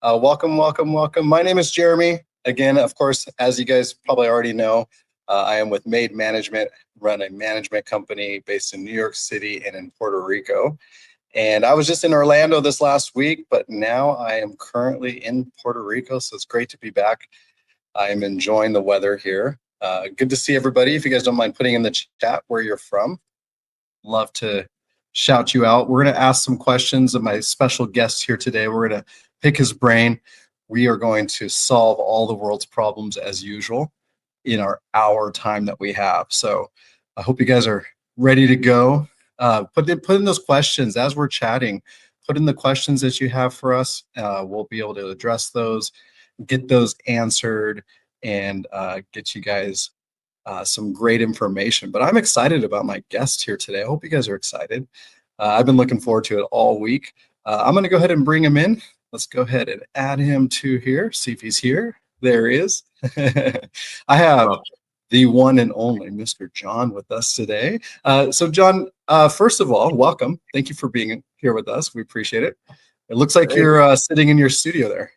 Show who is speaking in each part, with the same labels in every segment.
Speaker 1: Welcome, welcome, welcome. My name is Jeremy. Again, of course, as you guys probably already know, I am with Made Management, run a management company based in New York City and in Puerto Rico. And I was just in Orlando this last week, but now I am currently in Puerto Rico, so it's great to be back. I am enjoying the weather here. Good to see everybody. If you guys don't mind putting in the chat where you're from, love to shout you out. We're going to ask some questions of my special guest here today. We're going to pick his brain. We are going to solve all the world's problems as usual in our hour time that we have. So I hope you guys are ready to go. Put in those questions as we're chatting. Put in the questions that you have for us. We'll be able to address those, get those answered, and get you guys some great information. But I'm excited about my guest here today. I hope you guys are excited. I've been looking forward to it all week. I'm going to go ahead and bring him in. Let's go ahead and add him to here. See if he's here. There he is. I have the one and only Mr. John with us today. So John, first of all, welcome. Thank you for being here with us. We appreciate it. It looks like you're sitting in your studio there.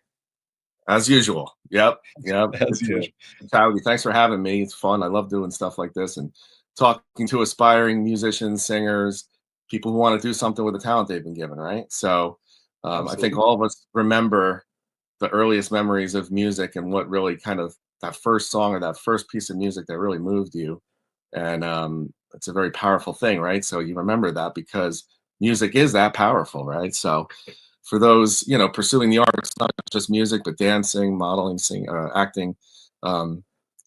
Speaker 2: As usual. Yep.
Speaker 1: As usual.
Speaker 2: Thanks for having me. It's fun. I love doing stuff like this and talking to aspiring musicians, singers, people who want to do something with the talent they've been given, right? So I think all of us remember the earliest memories of music and what really kind of that first song or that first piece of music that really moved you. And it's a very powerful thing, right? So you remember that because music is that powerful, right? So for those, pursuing the arts, not just music, but dancing, modeling, acting,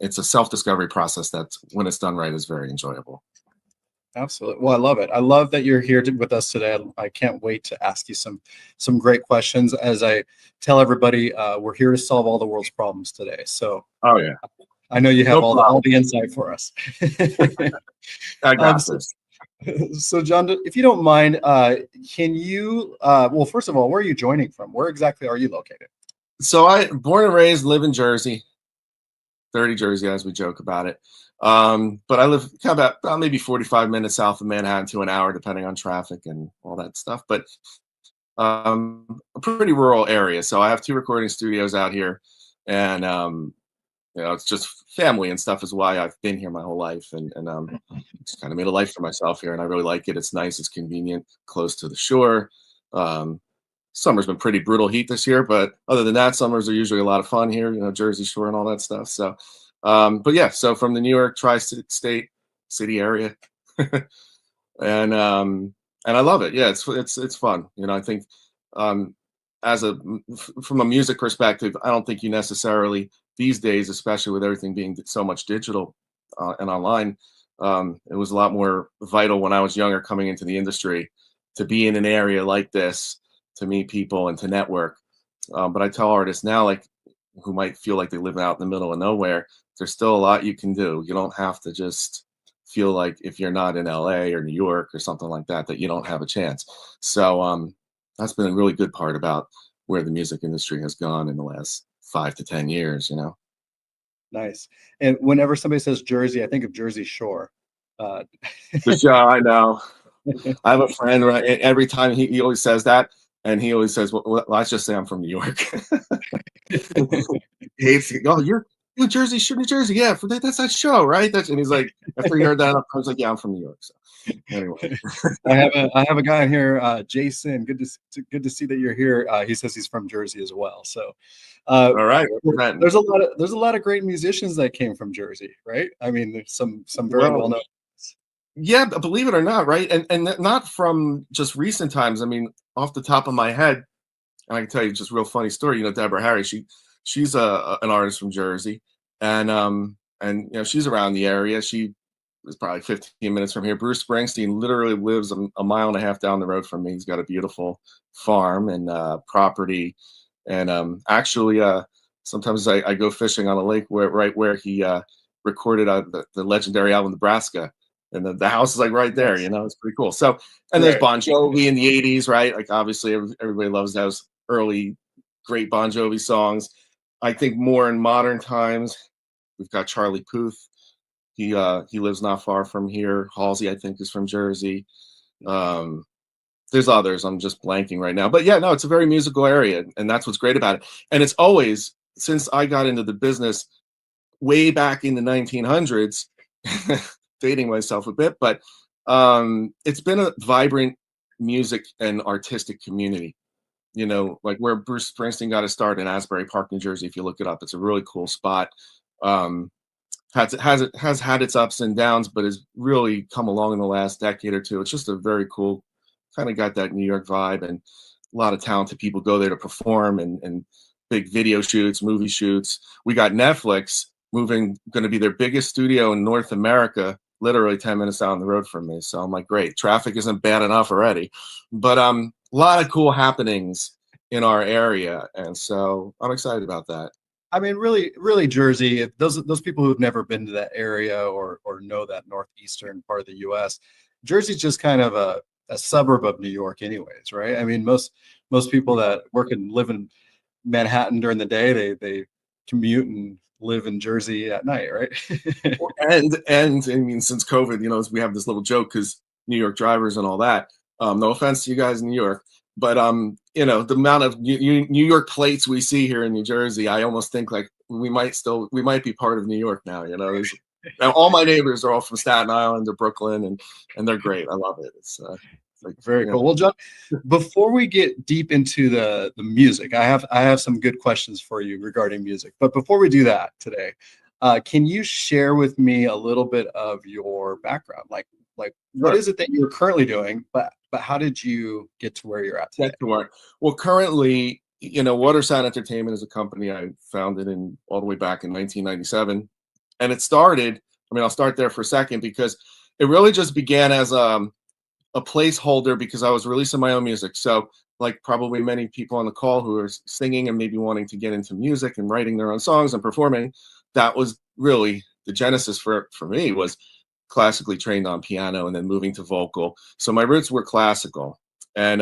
Speaker 2: it's a self-discovery process that, when it's done right, is very enjoyable.
Speaker 1: Absolutely. Well, I love it. I love that you're here with us today. I can't wait to ask you some great questions. As I tell everybody, we're here to solve all the world's problems today. So,
Speaker 2: oh yeah,
Speaker 1: I know you have all the insight for us.
Speaker 2: I got this.
Speaker 1: So, John, if you don't mind, can you? Well, first of all, where are you joining from? Where exactly are you located?
Speaker 2: So, I born and raised, live in Jersey, dirty Jersey, as we joke about it. But I live kind of about maybe 45 minutes south of Manhattan to an hour, depending on traffic and all that stuff. But a pretty rural area. So I have 2 recording studios out here, and it's just family and stuff is why I've been here my whole life, and just kind of made a life for myself here, and I really like it. It's nice, it's convenient, close to the shore. Summer's been pretty brutal heat this year, but other than that, summers are usually a lot of fun here, Jersey Shore and all that stuff. So, but yeah, so from the New York tri-state city area, and I love it. Yeah, it's fun. I think from a music perspective, I don't think you necessarily these days, especially with everything being so much digital and online, it was a lot more vital when I was younger coming into the industry to be in an area like this, to meet people and to network. But I tell artists now, like, who might feel like they live out in the middle of nowhere, there's still a lot you can do. You don't have to just feel like if you're not in LA or New York or something like that, that you don't have a chance. So that's been a really good part about where the music industry has gone in the last 5 to 10 years,
Speaker 1: Nice. And whenever somebody says Jersey, I think of Jersey Shore.
Speaker 2: The show, I know. I have a friend, right? Every time he always says that, and he always says, well, let's just say I'm from New York. He hates it. Oh, you're New Jersey, New Jersey. Yeah, that's that show, right? And he's like, after he heard that, I was like, yeah, I'm from New York. So anyway.
Speaker 1: I have a guy in here, Jason. Good to see that you're here. He says he's from Jersey as well. So
Speaker 2: all right.
Speaker 1: There's a lot of great musicians that came from Jersey, right? I mean, there's some very well known.
Speaker 2: Yeah, believe it or not, right? And not from just recent times. I mean, off the top of my head, and I can tell you just a real funny story. Deborah Harry, she's an artist from Jersey, and she's around the area. She was probably 15 minutes from here. Bruce Springsteen literally lives a mile and a half down the road from me. He's got a beautiful farm and property, and actually, sometimes I go fishing on a lake right where he recorded the legendary album Nebraska. And the house is like right there, it's pretty cool. So, and there's Bon Jovi in the 80s, right? Like, obviously everybody loves those early great Bon Jovi songs. I think more in modern times, we've got Charlie Puth. He lives not far from here. Halsey, I think, is from Jersey. There's others. I'm just blanking right now. But yeah, no, it's a very musical area, and that's what's great about it. And it's always, since I got into the business way back in the 1900s, dating myself a bit, but it's been a vibrant music and artistic community. You know, like where Bruce Springsteen got his start in Asbury Park, New Jersey. If you look it up, it's a really cool spot. Um, has had its ups and downs, but has really come along in the last decade or two. It's just a very cool, kind of got that New York vibe, and a lot of talented people go there to perform, and big video shoots, movie shoots. We got Netflix moving, going to be their biggest studio in North America, literally 10 minutes down the road from me. So I'm like, great, traffic isn't bad enough already. But a lot of cool happenings in our area, and so I'm excited about that.
Speaker 1: I mean, really, really, Jersey. If those people who've never been to that area or know that northeastern part of the U.S., Jersey's just kind of a suburb of New York, anyways, right? I mean, most people that work and live in Manhattan during the day, they commute and live in Jersey at night, right?
Speaker 2: And I mean, since COVID, you know, we have this little joke because New York drivers and all that. No offense to you guys in New York, but you know, the amount of New York plates we see here in New Jersey, I almost think like we might be part of New York now. You know, now all my neighbors are all from Staten Island or Brooklyn, and they're great. I love it. It's like,
Speaker 1: very cool. Well, John, before we get deep into the music, I have some good questions for you regarding music. But before we do that today, can you share with me a little bit of your background? Like what is it that you're currently doing, but how did you get to where you're at today?
Speaker 2: Well, currently, you know, Watersound Entertainment is a company I founded in all the way back in 1997, and it started. I mean, I'll start there for a second because it really just began as a placeholder because I was releasing my own music. So, like probably many people on the call who are singing and maybe wanting to get into music and writing their own songs and performing, that was really the genesis for me, was classically trained on piano and then moving to vocal. So my roots were classical, and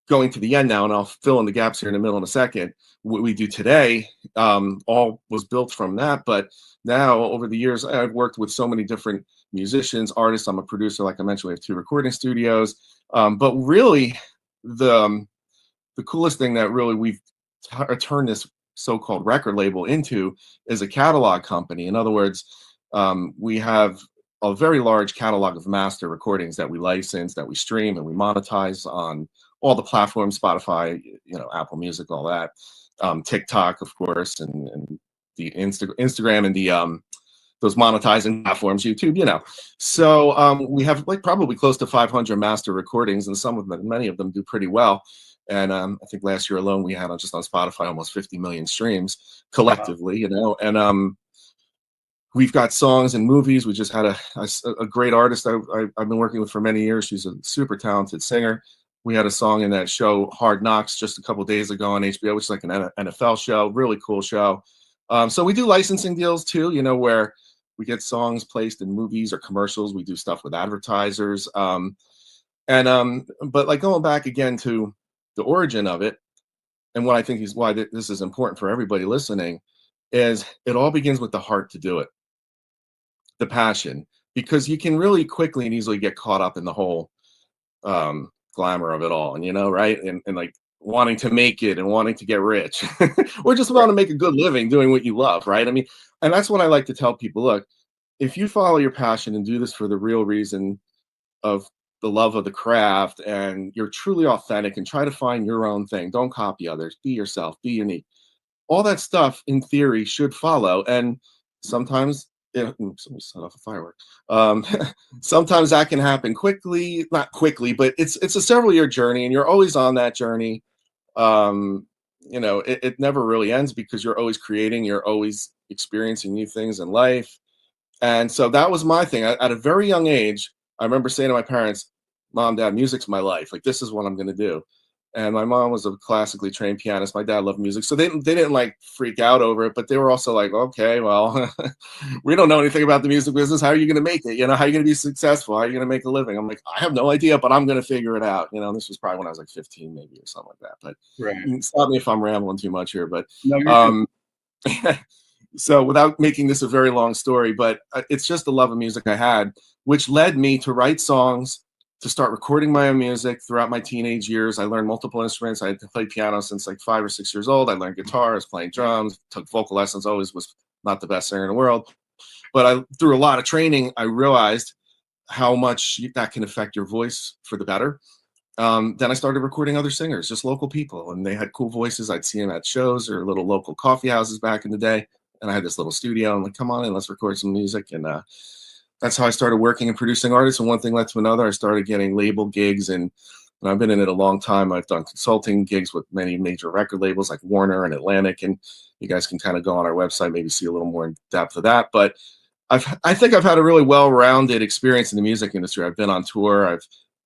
Speaker 2: going to the end now, and I'll fill in the gaps here in the middle in a second. What we do today all was built from that. But now, over the years, I've worked with so many different musicians, artists. I'm a producer, like I mentioned. We have 2 recording studios. But really, the coolest thing that really we've turned this so-called record label into is a catalog company. In other words, we have a very large catalog of master recordings that we license, that we stream, and we monetize on all the platforms, Spotify, you know, Apple Music, all that, TikTok, of course, and the Instagram and the those monetizing platforms, YouTube, you know. So we have like probably close to 500 master recordings, and many of them do pretty well. And I think last year alone we had just on Spotify almost 50 million streams collectively, you know. And we've got songs and movies. We just had a great artist I've been working with for many years. She's a super talented singer. We had a song in that show Hard Knocks just a couple days ago on HBO, which is like an NFL show, really cool show. So we do licensing deals too, you know, where we get songs placed in movies or commercials. We do stuff with advertisers. But like going back again to the origin of it, and what I think is why this is important for everybody listening, is it all begins with the heart to do it, the passion, because you can really quickly and easily get caught up in the whole glamour of it all, and you know, right, and like wanting to make it and wanting to get rich or just want to make a good living doing what you love, right? I mean, and that's what I like to tell people. Look, if you follow your passion and do this for the real reason of the love of the craft, and you're truly authentic and try to find your own thing, don't copy others, be yourself, be unique, all that stuff in theory should follow. And sometimes somebody set off a firework. Sometimes that can happen quickly, not quickly, but it's a several year journey, and you're always on that journey. You know, it never really ends because you're always creating, you're always experiencing new things in life. And so that was my thing. At a very young age, I remember saying to my parents, Mom, Dad, music's my life. Like, this is what I'm going to do. And my mom was a classically trained pianist. My dad loved music. So they didn't like freak out over it, but they were also like, okay, well, we don't know anything about the music business. How are you going to make it? You know, how are you going to be successful? How are you going to make a living? I'm like, I have no idea, but I'm going to figure it out. You know, this was probably when I was like 15 maybe or something like that. But
Speaker 1: Right.
Speaker 2: stop me if I'm rambling too much here. But
Speaker 1: No,
Speaker 2: so without making this a very long story, but it's just the love of music I had, which led me to write songs, to start recording my own music throughout my teenage years. I learned multiple instruments. I had played piano since like 5 or 6 years old. I learned guitar, I was playing drums, took vocal lessons, always was not the best singer in the world. But through a lot of training, I realized how much that can affect your voice for the better. Then I started recording other singers, just local people, and they had cool voices. I'd see them at shows or little local coffee houses back in the day. And I had this little studio. I'm like, come on in, let's record some music. And that's how I started working and producing artists. And one thing led to another. I started getting label gigs, and I've been in it a long time. I've done consulting gigs with many major record labels like Warner and Atlantic. And you guys can kind of go on our website, maybe see a little more in depth of that. But I think I've had a really well-rounded experience in the music industry. I've been on tour.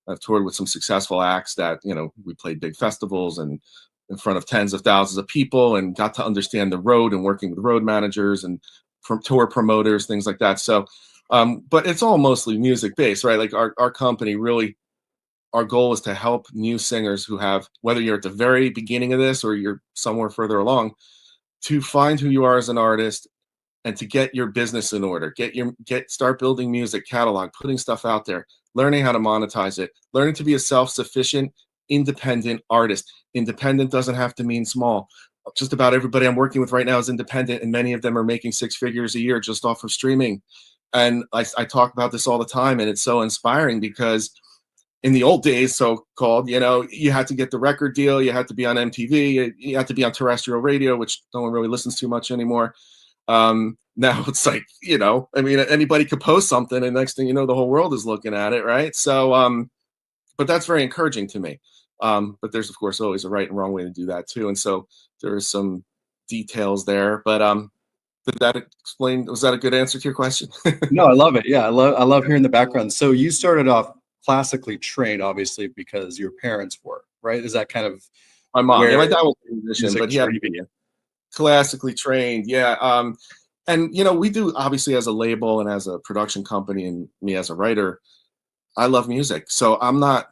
Speaker 2: I've toured with some successful acts that, we played big festivals and in front of tens of thousands of people, and got to understand the road and working with road managers and from tour promoters, things like that. So, but it's all mostly music based, right? Like our company really, our goal is to help new singers who have, whether you're at the very beginning of this or you're somewhere further along, to find who you are as an artist and to get your business in order, start building music catalog, putting stuff out there, learning how to monetize it, learning to be a self-sufficient, independent artist. Independent doesn't have to mean small. Just about everybody I'm working with right now is independent, and many of them are making 6 figures a year just off of streaming. And I talk about this all the time, and it's so inspiring because in the old days, so-called, you had to get the record deal, you had to be on MTV, you had to be on terrestrial radio, which no one really listens to much anymore. Now it's like, anybody could post something, and next thing you know, the whole world is looking at it, right? So, but that's very encouraging to me. But there's, of course, always a right and wrong way to do that too. And so there is some details there. But did that explain? Was that a good answer to your question?
Speaker 1: No, I love it. Yeah, I love hearing the background. So you started off classically trained, obviously, because your parents were, right? Is that kind of
Speaker 2: my mom? Yeah,
Speaker 1: where
Speaker 2: my dad was a musician, but he had classically trained. Yeah. And we do, obviously, as a label and as a production company, and me as a writer, I love music. So I'm not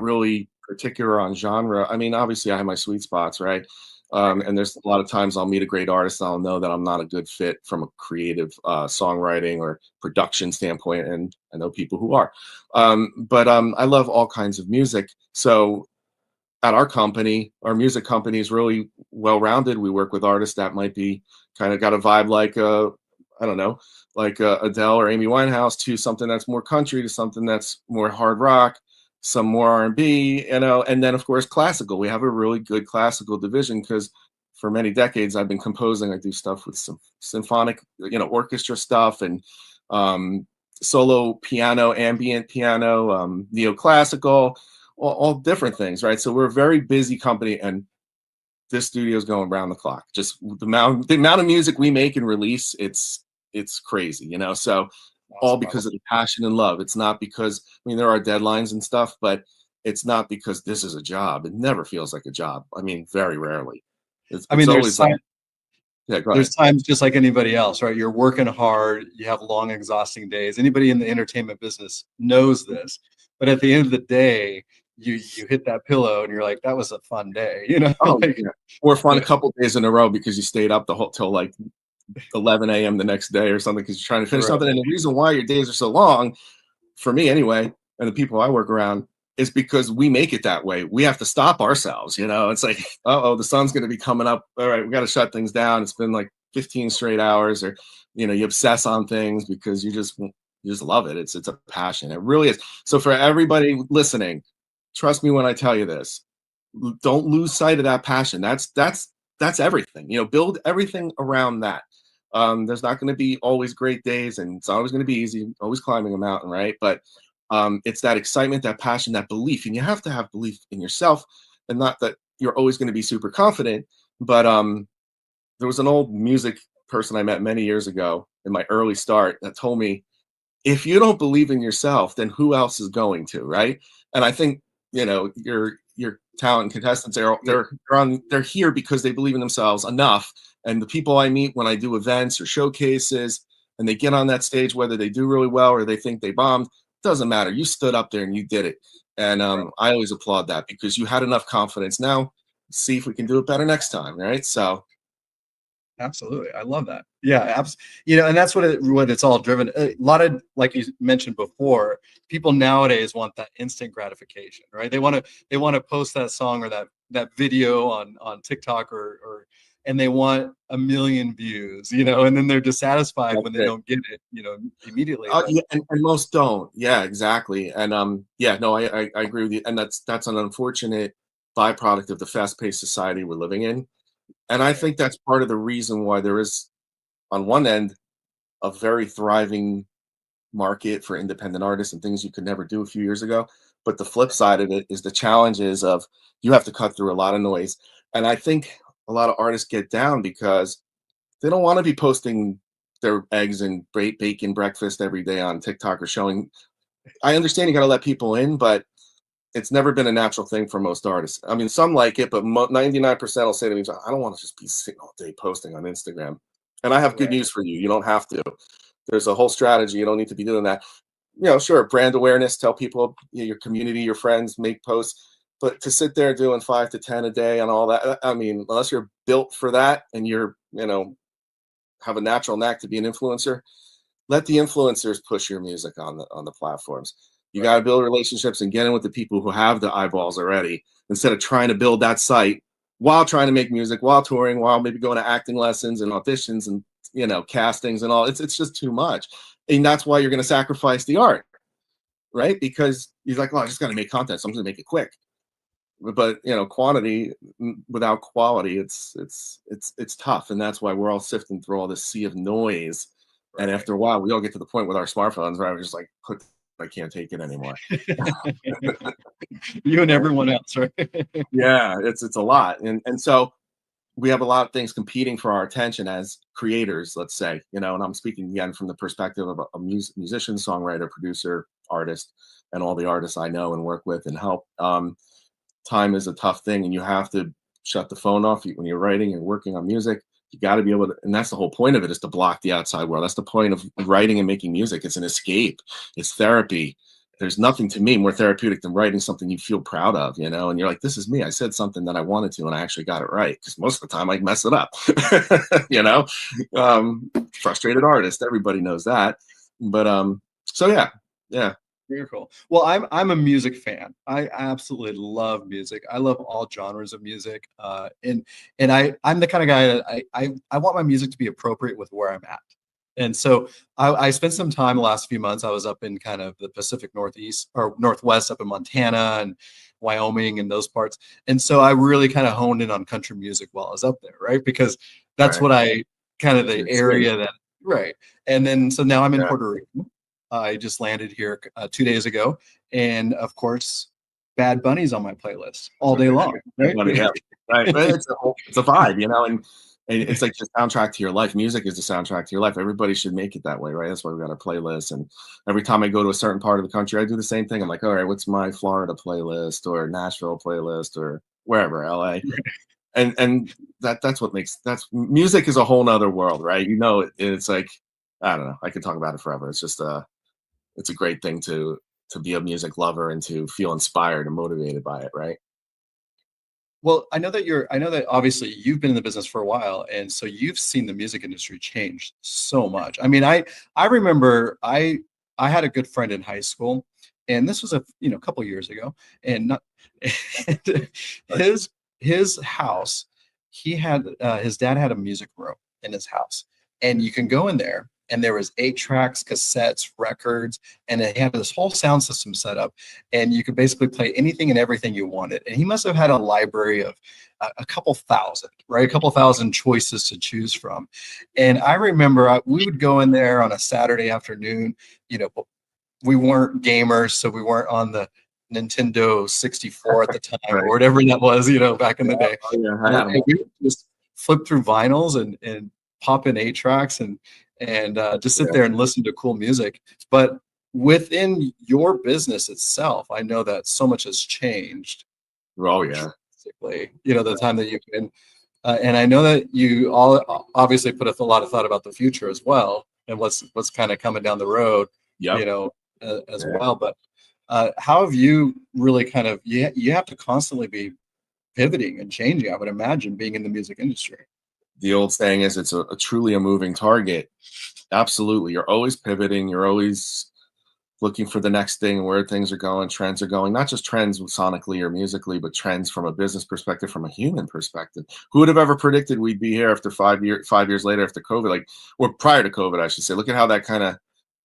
Speaker 2: really particular on genre. I mean, obviously I have my sweet spots, right? And there's a lot of times I'll meet a great artist and I'll know that I'm not a good fit from a creative songwriting or production standpoint, and I know people who are. But I love all kinds of music. So at our company, our music company is really well-rounded. We work with artists that might be kind of got a vibe like I don't know, like Adele or Amy Winehouse, to something that's more country, to something that's more hard rock, some more R&B, and then of course classical. We have a really good classical division because for many decades I've been composing. I do stuff with some symphonic, orchestra stuff, and solo piano, ambient piano, neoclassical, all different things, right? So we're a very busy company, and this studio is going around the clock. Just the amount of music we make and release, it's crazy, So all because of the passion and love. It's not because, there are deadlines and stuff, but it's not because this is a job. It never feels like a job. Very rarely. It's always like, yeah, go ahead.
Speaker 1: There's times just like anybody else, right? You're working hard, you have long, exhausting days. Anybody in the entertainment business knows this. But at the end of the day, you hit that pillow and you're like, that was a fun day,
Speaker 2: Oh, yeah. Or fun a couple days in a row because you stayed up till like 11 a.m. the next day or something because you're trying to finish something. And the reason why your days are so long, for me anyway, and the people I work around, is because we make it that way. We have to stop ourselves. It's like, the sun's going to be coming up. All right, we got to shut things down. It's been like 15 straight hours, or you obsess on things because you just love it. It's a passion. It really is. So for everybody listening, trust me when I tell you this. Don't lose sight of that passion. That's everything. Build everything around that. There's not going to be always great days, and it's always going to be easy, always climbing a mountain, right? But it's that excitement, that passion, that belief, and you have to have belief in yourself, and not that you're always going to be super confident. But there was an old music person I met many years ago in my early start that told me, if you don't believe in yourself, then who else is going to, right? And I think your talent contestants, they're here because they believe in themselves enough. And the people I meet when I do events or showcases, and they get on that stage, whether they do really well or they think they bombed, doesn't matter. You stood up there and you did it. And I always applaud that because you had enough confidence. Now, see if we can do it better next time, right? So,
Speaker 1: absolutely, I love that. Yeah, and that's what it's all driven. A lot of, like you mentioned before, people nowadays want that instant gratification, right? They want to post that song or that video on TikTok and they want a million views, and then they're dissatisfied
Speaker 2: That's
Speaker 1: when they
Speaker 2: it.
Speaker 1: don't get it, immediately. But
Speaker 2: Yeah, and most don't. Yeah, exactly. And yeah, no, I agree with you. And that's an unfortunate byproduct of the fast-paced society we're living in. And I think that's part of the reason why there is, on one end, a very thriving market for independent artists and things you could never do a few years ago. But the flip side of it is the challenges of you have to cut through a lot of noise. And I think a lot of artists get down because they don't want to be posting their eggs and bacon breakfast every day on TikTok or showing. I understand you got to let people in, but it's never been a natural thing for most artists. I mean, some like it, but 99% will say to me, I don't want to just be sitting all day posting on Instagram. And I have good
Speaker 1: right.
Speaker 2: news for you. You don't have to. There's a whole strategy. You don't need to be doing that. Sure, brand awareness, tell people, your community, your friends, make posts. But to sit there doing 5 to 10 a day and all that, I mean, unless you're built for that and you're, have a natural knack to be an influencer, let the influencers push your music on the platforms. You got to
Speaker 1: Right.
Speaker 2: build relationships and get in with the people who have the eyeballs already, instead of trying to build that site while trying to make music, while touring, while maybe going to acting lessons and auditions and castings and all. It's just too much, and that's why you're going to sacrifice the art, right? Because you're like, well, I just got to make content, so I'm going to make it quick. But quantity without quality, it's tough, and that's why we're all sifting through all this sea of noise. And
Speaker 1: Right.
Speaker 2: after a while, we all get to the point with our smartphones where I was just like, I can't take it anymore.
Speaker 1: You and
Speaker 2: Right?
Speaker 1: everyone else, right?
Speaker 2: Yeah, it's a lot, and so we have a lot of things competing for our attention as creators, let's say, and I'm speaking again from the perspective of a musician, songwriter, producer, artist, and all the artists I know and work with and help. Time is a tough thing, and you have to shut the phone off when you're writing and working on music. You got to be able to, and that's the whole point of it, is to block the outside world. That's the point of writing and making music. It's an escape. It's therapy. There's nothing to me more therapeutic than writing something you feel proud of, and you're like, this is me. I said something that I wanted to, and I actually got it right. Because most of the time I mess it up. you know, Frustrated artist. Everybody knows that. But so yeah, yeah.
Speaker 1: Very cool. Well, I'm a music fan. I absolutely love music. I love all genres of music. And I'm the kind of guy that I want my music to be appropriate with where I'm at. And so I spent some time the last few months. I was up in kind of the Pacific Northeast or Northwest, up in Montana and Wyoming and those parts. And so I really kind of honed in on country music while I was up there, right? Because that's
Speaker 2: Right.
Speaker 1: what I kind of
Speaker 2: That's
Speaker 1: the
Speaker 2: your thing.
Speaker 1: area that, right. And then so now I'm in
Speaker 2: Yeah.
Speaker 1: Puerto Rico. I just landed here 2 days ago, and of course, Bad Bunny's on my playlist all day long. Right?
Speaker 2: Money, yeah. Right. But it's a vibe, and it's like the soundtrack to your life. Music is the soundtrack to your life. Everybody should make it that way, right? That's why we got our playlists. And every time I go to a certain part of the country, I do the same thing. I'm like, all right, what's my Florida playlist or Nashville playlist or wherever, LA? And that's what makes that's music is a whole nother world, right? It's like, I don't know. I could talk about it forever. It's just it's a great thing to be a music lover and to feel inspired and motivated by it, right?
Speaker 1: Well, I know that obviously you've been in the business for a while, and so you've seen the music industry change so much. I mean, I remember I had a good friend in high school, and this was a couple years ago, and not and
Speaker 2: Right.
Speaker 1: his house, he had his dad had a music room in his house, and you can go in there, and there was 8 tracks, cassettes, records, and it had this whole sound system set up, and you could basically play anything and everything you wanted. And he must have had a library of a couple thousand, right? A couple thousand choices to choose from. And I remember we would go in there on a Saturday afternoon. We weren't gamers, so we weren't on the Nintendo 64 at the time or
Speaker 2: Right.
Speaker 1: whatever that was, back in
Speaker 2: Yeah.
Speaker 1: the day.
Speaker 2: Oh, yeah. I had them
Speaker 1: And
Speaker 2: all.
Speaker 1: we would just flip through vinyls and pop in 8 tracks and just sit
Speaker 2: Yeah.
Speaker 1: there and listen to cool music. But within your business itself, I know that so much has changed
Speaker 2: Oh, yeah.
Speaker 1: drastically. The time that you've been, and I know that you all obviously put a lot of thought about the future as well and what's kind of coming down the road,
Speaker 2: Yep.
Speaker 1: you know, as
Speaker 2: Yeah.
Speaker 1: well. But how have you really kind of you have to constantly be pivoting and changing, I would imagine, being in the music industry.
Speaker 2: the old saying is it's a truly a moving target. Absolutely. You're always pivoting. You're always looking for the next thing, where things are going, trends are going, not just trends sonically or musically, but trends from a business perspective, from a human perspective. Who would have ever predicted we'd be here after 5 years later after COVID, like, or prior to COVID, I should say. Look at how that kind of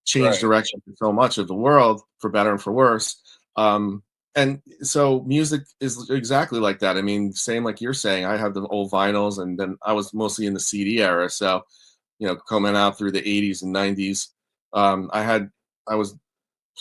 Speaker 2: changed
Speaker 1: Right.
Speaker 2: direction for so much of the world, for better and for worse. And so music is exactly like that. I mean, same like you're saying, I have the old vinyls, and then I was mostly in the CD era. So, coming out through the 80s and 90s, I was,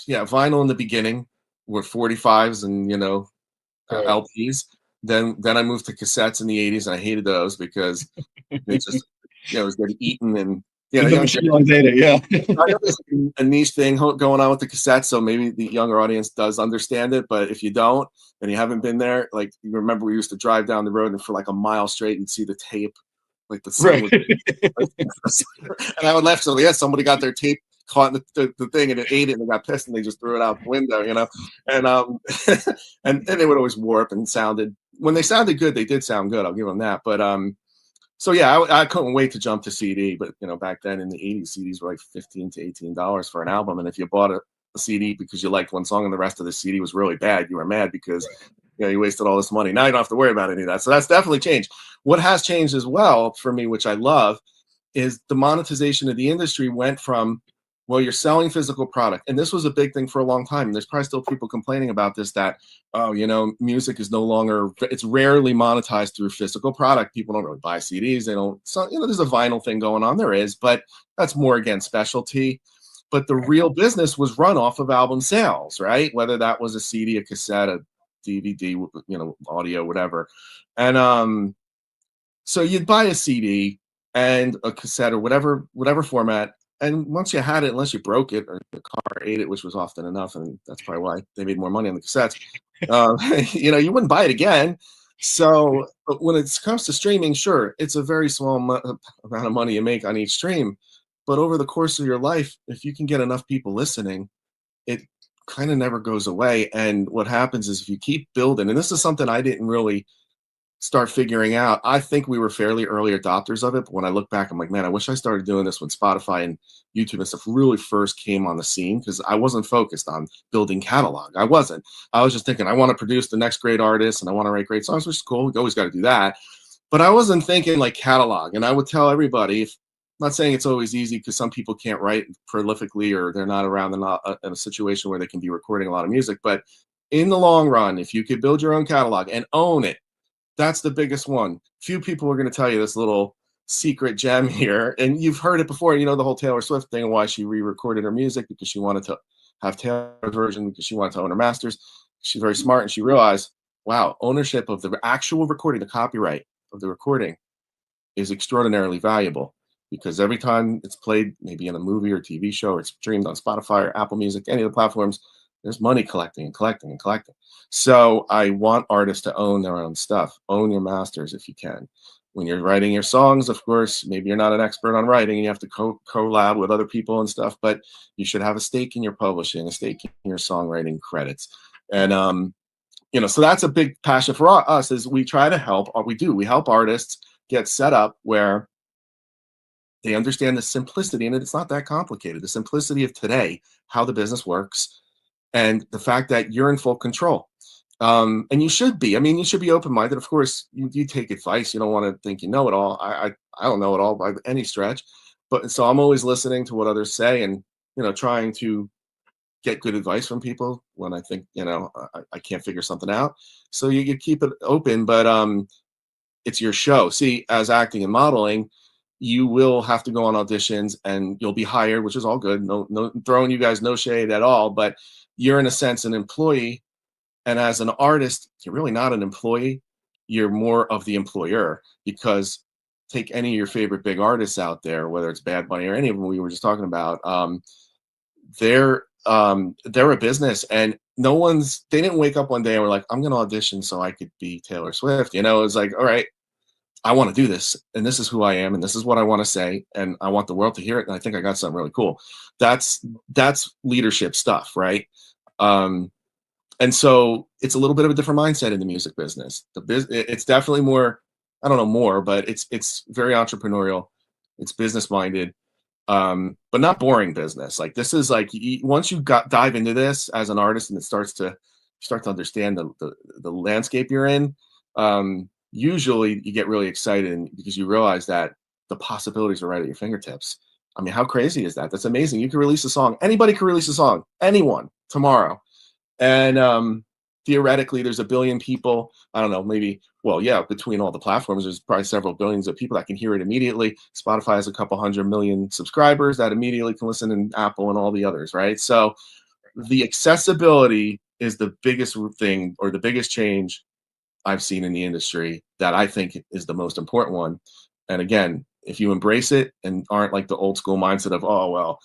Speaker 2: yeah, vinyl in the beginning with 45s and,
Speaker 1: Right.
Speaker 2: LPs. Then I moved to cassettes in the 80s, and I hated those because they just, it was getting eaten, and,
Speaker 1: The
Speaker 2: young
Speaker 1: machine on data, yeah.
Speaker 2: I know there's a niche thing going on with the cassette, so maybe the younger audience does understand it. But if you don't, and you haven't been there, like, you remember we used to drive down the road, and for like a mile straight, you'd see the tape, like the sun
Speaker 1: Right.
Speaker 2: would, and I would laugh. So yeah, somebody got their tape caught in the thing, and it ate it, and they got pissed, and they just threw it out the window, and and they would always warp and sounded. When they sounded good, they did sound good. I'll give them that. But so yeah, I couldn't wait to jump to CD. But back then in the 80s, CDs were like $15 to $18 for an album, and if you bought a CD because you liked one song and the rest of the CD was really bad, you were mad because you wasted all this money. Now you don't have to worry about any of that. So that's definitely changed. What has changed as well for me, which I love, is the monetization of the industry went from, well, you're selling physical product. And this was a big thing for a long time. There's probably still people complaining about this, that, oh, music is no longer, it's rarely monetized through physical product. People don't really buy CDs. They don't, so, there's a vinyl thing going on. There is, but that's more, again, specialty. But the real business was run off of album sales, right? Whether that was a CD, a cassette, a DVD, audio, whatever. And so you'd buy a CD and a cassette or whatever format, and once you had it, unless you broke it or the car ate it, which was often enough, and that's probably why they made more money on the cassettes, you wouldn't buy it again. So, but when it comes to streaming, sure, it's a very small amount of money you make on each stream, but over the course of your life, if you can get enough people listening, it kind of never goes away. And what happens is, if you keep building, and this is something I didn't really start figuring out. I think we were fairly early adopters of it, but when I look back, I'm like, man, I wish I started doing this when Spotify and YouTube and stuff really first came on the scene, because I wasn't focused on building catalog. I wasn't. I was just thinking, I want to produce the next great artist and I want to write great songs, which is cool. We always got to do that. But I wasn't thinking like catalog. And I would tell everybody, I'm not saying it's always easy, because some people can't write prolifically, or they're not around, they're not in a situation where they can be recording a lot of music. But in the long run, if you could build your own catalog and own it, that's the biggest one. Few people are going to tell you this little secret gem here, and you've heard it before. The whole Taylor Swift thing, and why she re-recorded her music, because she wanted to have Taylor's version, because she wanted to own her masters. She's very smart, and she realized, wow, ownership of the actual recording, the copyright of the recording, is extraordinarily valuable, because every time it's played, maybe in a movie or TV show, or it's streamed on Spotify or Apple Music, any of the platforms, there's money collecting and collecting and collecting. So I want artists to own their own stuff. Own your masters if you can. When you're writing your songs, of course, maybe you're not an expert on writing and you have to collab with other people and stuff, but you should have a stake in your publishing, a stake in your songwriting credits. And so that's a big passion for us, is we try to help, we help artists get set up where they understand the simplicity, and it's not that complicated. The simplicity of today, how the business works, and the fact that you're in full control. And you should be. I mean, you should be open-minded. Of course, you take advice. You don't want to think you know it all. I don't know it all by any stretch, but so I'm always listening to what others say, and trying to get good advice from people when I think I can't figure something out. So you keep it open, but it's your show. See, as acting and modeling, you will have to go on auditions and you'll be hired, which is all good. No throwing you guys no shade at all, but you're in a sense an employee. And as an artist, you're really not an employee. You're more of the employer, because take any of your favorite big artists out there, whether it's Bad Bunny or any of them we were just talking about, they're a business, and they didn't wake up one day and were like, I'm going to audition so I could be Taylor Swift. It's like, all right, I want to do this, and this is who I am, and this is what I want to say, and I want the world to hear it, and I think I got something really cool. That's leadership stuff, right? And so it's a little bit of a different mindset in the music business. It's definitely more I don't know more, but it's very entrepreneurial. It's business minded, but not boring business. Like this is like once you dive into this as an artist and it start to understand the landscape you're in. Usually you get really excited because you realize that the possibilities are right at your fingertips. I mean, how crazy is that? That's amazing. You can release a song. Anybody can release a song. Anyone tomorrow. And theoretically, there's a billion people. I don't know, maybe, well, yeah, between all the platforms, there's probably several billions of people that can hear it immediately. Spotify has a couple 100 million subscribers that immediately can listen, and Apple and all the others, right? So the accessibility is the biggest thing or the biggest change I've seen in the industry that I think is the most important one. And again, if you embrace it and aren't like the old school mindset of, oh, well,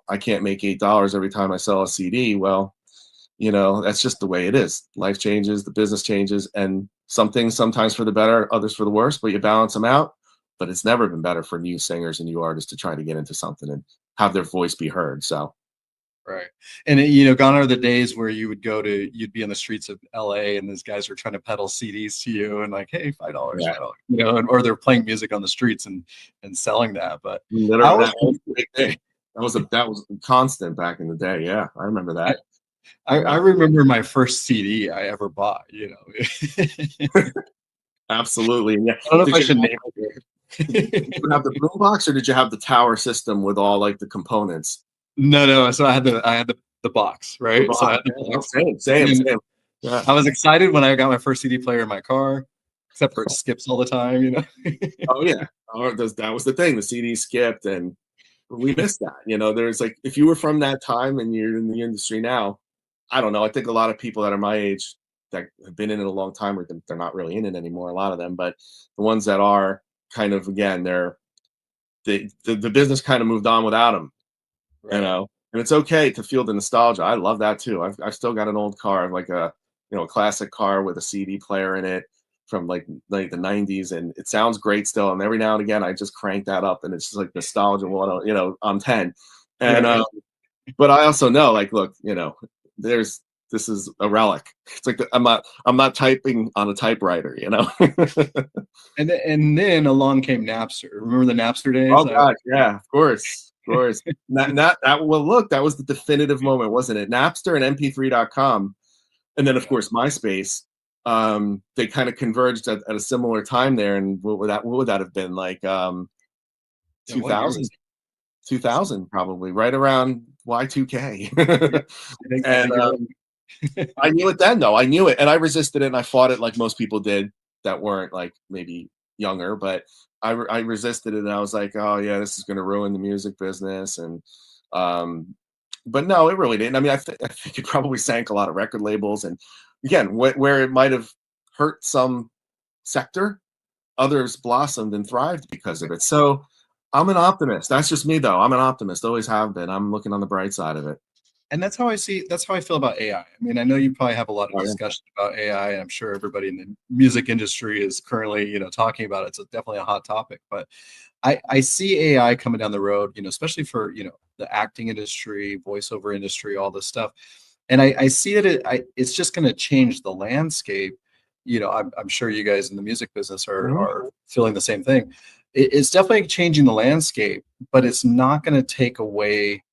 Speaker 2: I can't make $8 every time I sell a CD. Well, that's just the way it is. Life changes, the business changes, and some things sometimes for the better, others for the worse, but you balance them out. But it's never been better for new singers and new artists to try to get into something and have their voice be heard. So
Speaker 1: Right. And gone are the days where you'd be in the streets of LA and these guys were trying to peddle CDs to you and like, hey, $5,
Speaker 2: yeah,
Speaker 1: $5, or they're playing music on the streets and selling that. But
Speaker 2: literally, that was a big thing. That was constant back in the day. Yeah, I remember that.
Speaker 1: I remember my first CD I ever bought,
Speaker 2: Absolutely. And yeah.
Speaker 1: I don't know if I should name it.
Speaker 2: Did you have the boombox or did you have the tower system with all like the components?
Speaker 1: No. So I had the box, right?
Speaker 2: The
Speaker 1: So I had
Speaker 2: box.
Speaker 1: the box.
Speaker 2: Same. Yeah.
Speaker 1: I was excited when I got my first CD player in my car, except for it skips all the time,
Speaker 2: Oh yeah. That was the thing. The CD skipped and we missed that. There's like, if you were from that time and you're in the industry now, I don't know. I think a lot of people that are my age that have been in it a long time, or they're not really in it anymore, a lot of them, but the ones that are kind of, again, the business kind of moved on without them,
Speaker 1: Right.
Speaker 2: and it's okay to feel the nostalgia. I love that too. I've still got an old car, like a classic car with a CD player in it from like the 90s, and it sounds great still. And every now and again, I just crank that up, and it's just like nostalgia. Well, I'm 10, and
Speaker 1: Right.
Speaker 2: but I also know, like, look, this is a relic. It's like I'm not typing on a typewriter.
Speaker 1: And then along came Napster. Remember the Napster days?
Speaker 2: Oh God, yeah, of course. Well, look, that was the definitive moment, wasn't it? Napster and MP3.com, and then of course MySpace. They kind of converged at a similar time there. And what would that have been like? 2000, 2000 probably, right around Y2K. And I knew it then, though. I knew it, and I resisted it, and I fought it like most people did that weren't like maybe younger, but I resisted it, and I was like, oh yeah, this is going to ruin the music business, and but no, it really didn't. I mean, I think it probably sank a lot of record labels, and again, where it might have hurt some sector, others blossomed and thrived because of it. So I'm an optimist. That's just me, though. I'm an optimist. Always have been. I'm looking on the bright side of it.
Speaker 1: And that's how I feel about AI. I mean, I know you probably have a lot of
Speaker 2: Oh, yeah.
Speaker 1: discussion about AI, and I'm sure everybody in the music industry is currently, talking about it. It's definitely a hot topic, but I see AI coming down the road, especially for, the acting industry, voiceover industry, all this stuff. And I see that it's just going to change the landscape. I'm sure you guys in the music business are feeling the same thing. It's definitely changing the landscape, but it's not going to take away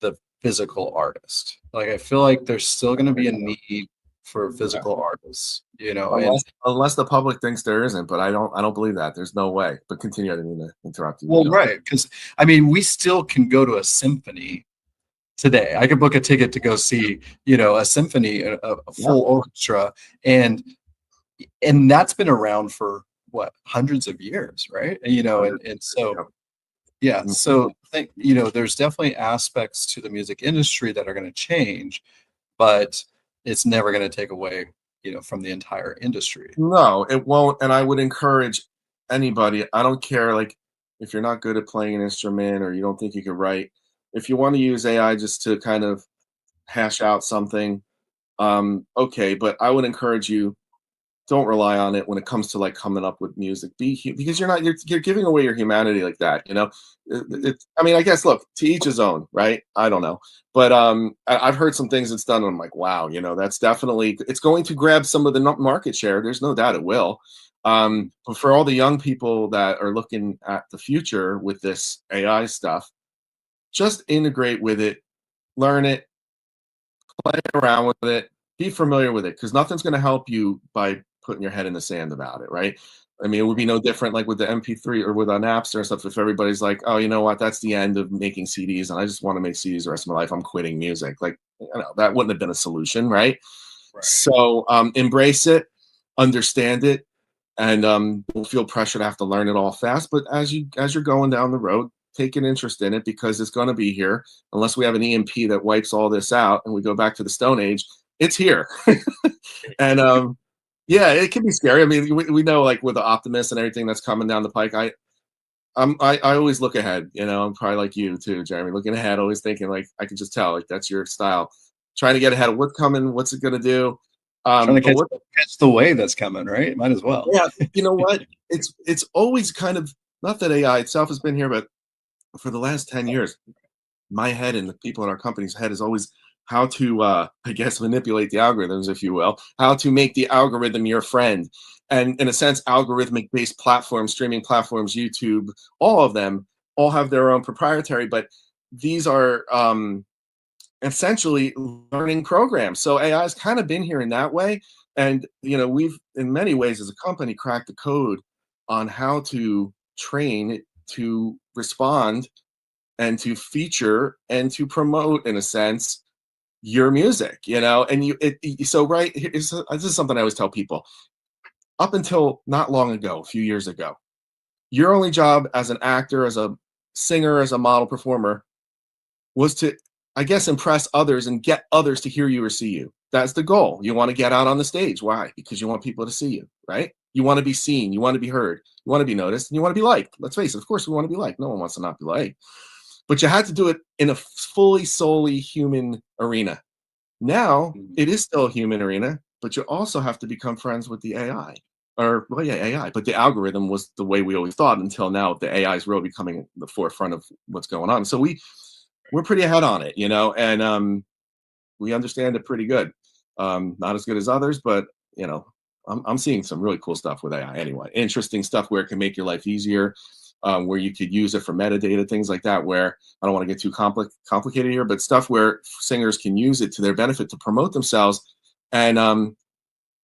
Speaker 1: the physical artist. Like, I feel like there's still going to be a need for physical artists,
Speaker 2: Unless the public thinks there isn't, but I don't believe that. There's no way. But continue. I didn't mean to interrupt you.
Speaker 1: well, right, because I mean, we still can go to a symphony today. I could book a ticket to go see, a symphony, a full orchestra, and that's been around for what, hundreds of years, right? And so yeah, so I think, there's definitely aspects to the music industry that are going to change, but it's never going to take away, from the entire industry.
Speaker 2: No, it won't. And I would encourage anybody. I don't care, like, if you're not good at playing an instrument or you don't think you could write. If you want to use AI just to kind of hash out something, okay. But I would encourage you, don't rely on it when it comes to like coming up with music. Because you're giving away your humanity like that. I mean, I guess, look, to each his own, right? I don't know, but I've heard some things it's done, and I'm like, wow, that's definitely, it's going to grab some of the market share. There's no doubt it will. But for all the young people that are looking at the future with this AI stuff, just integrate with it, learn it, play around with it, be familiar with it, because nothing's going to help you by putting your head in the sand about it, right? I mean, it would be no different like with the MP3 or with Napster and stuff. If everybody's like, "Oh, you know what? That's the end of making CDs, and I just want to make CDs the rest of my life. I'm quitting music." Like, that wouldn't have been a solution, right?
Speaker 1: Right.
Speaker 2: So embrace it, understand it, and don't feel pressure to have to learn it all fast. But as you're going down the road, take an interest in it because it's going to be here. Unless we have an EMP that wipes all this out and we go back to the Stone Age, it's here. And yeah, it can be scary. I mean, we know like with the optimists and everything that's coming down the pike. I always look ahead. You know, I'm probably like you too, Jeremy, looking ahead, always thinking like I can just tell like that's your style, trying to get ahead of what's coming, what's it going to do.
Speaker 1: Trying to
Speaker 2: But what
Speaker 1: catch the wave that's coming, right? Might as well.
Speaker 2: Yeah, you know what? It's always kind of not that AI itself has been here, but for the last 10 years, my head and the people in our company's head is always how to I guess manipulate the algorithms, if you will, how to make the algorithm your friend. And in a sense, algorithmic based platforms, streaming platforms, YouTube, all of them all have their own proprietary, but these are essentially learning programs. So AI has kind of been here in that way. And we've in many ways as a company cracked the code on how to train to respond and to feature and to promote in a sense your music, and so right this is something I always tell people. Up until not long ago, a few years ago, your only job as an actor, as a singer, as a model performer was to, I guess, impress others and get others to hear you or see you. That's the goal. You want to get out on the stage. Why? Because you want people to see you, right? You want to be seen. You want to be heard. You want to be noticed. And you want to be liked. Let's face it. Of course, we want to be liked. No one wants to not be liked. But you had to do it in a fully, solely human arena. Now, it is still a human arena, but you also have to become friends with the AI. Or, well, yeah, AI. But the algorithm was the way we always thought until now the AI is really becoming the forefront of what's going on. So we're pretty ahead on it, and we understand it pretty good. Not as good as others, but I'm seeing some really cool stuff with AI anyway. Interesting stuff where it can make your life easier, where you could use it for metadata, things like that. Where I don't want to get too complicated here, but stuff where singers can use it to their benefit to promote themselves and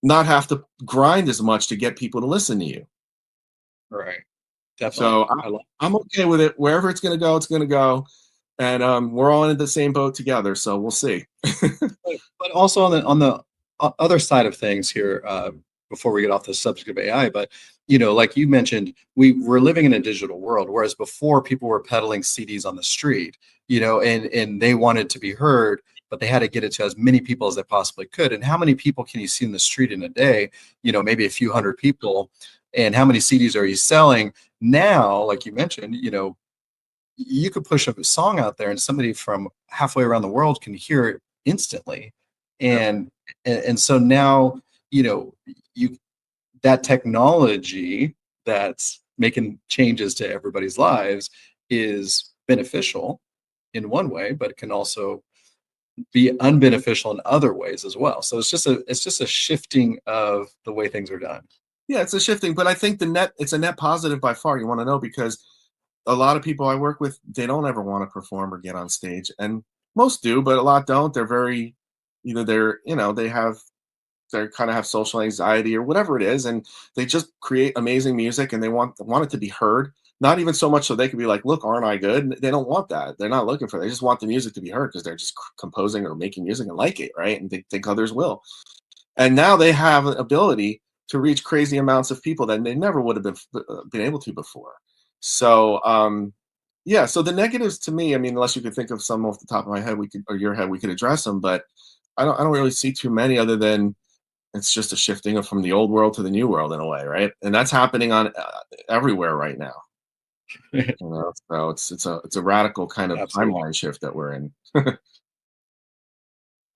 Speaker 2: not have to grind as much to get people to listen to you.
Speaker 1: Right. Definitely.
Speaker 2: So I'm okay with it. Wherever it's going to go, it's going to go. And we're all in the same boat together, so we'll see.
Speaker 1: But also on the other side of things here, before we get off the subject of AI, but like you mentioned, we're living in a digital world, whereas before people were peddling CDs on the street, and they wanted to be heard, but they had to get it to as many people as they possibly could. And how many people can you see in the street in a day? Maybe a few hundred people. And how many CDs are you selling now? Like you mentioned, you could push a song out there and somebody from halfway around the world can hear it instantly. And so now, you that technology that's making changes to everybody's lives is beneficial in one way, but it can also be unbeneficial in other ways as well. So it's just a shifting of the way things are done.
Speaker 2: Yeah, it's a shifting, but I think it's a net positive by far. You want to know because a lot of people I work with, they don't ever want to perform or get on stage, and most do, but a lot don't. They're very, either they kind of have social anxiety or whatever it is, and they just create amazing music and they want it to be heard. Not even so much so they can be like, "Look, aren't I good?" They don't want that. They're not looking for. They just want the music to be heard because they're just composing or making music and like it, right? And they think others will. And now they have an ability to reach crazy amounts of people that they never would have been able to before. So yeah, so the negatives to me, I mean, unless you could think of some off the top of my head, or your head, we could address them. But I don't really see too many other than it's just a shifting from the old world to the new world in a way, right? And that's happening on everywhere right now. So it's a radical kind of
Speaker 1: Absolutely.
Speaker 2: timeline shift that we're in.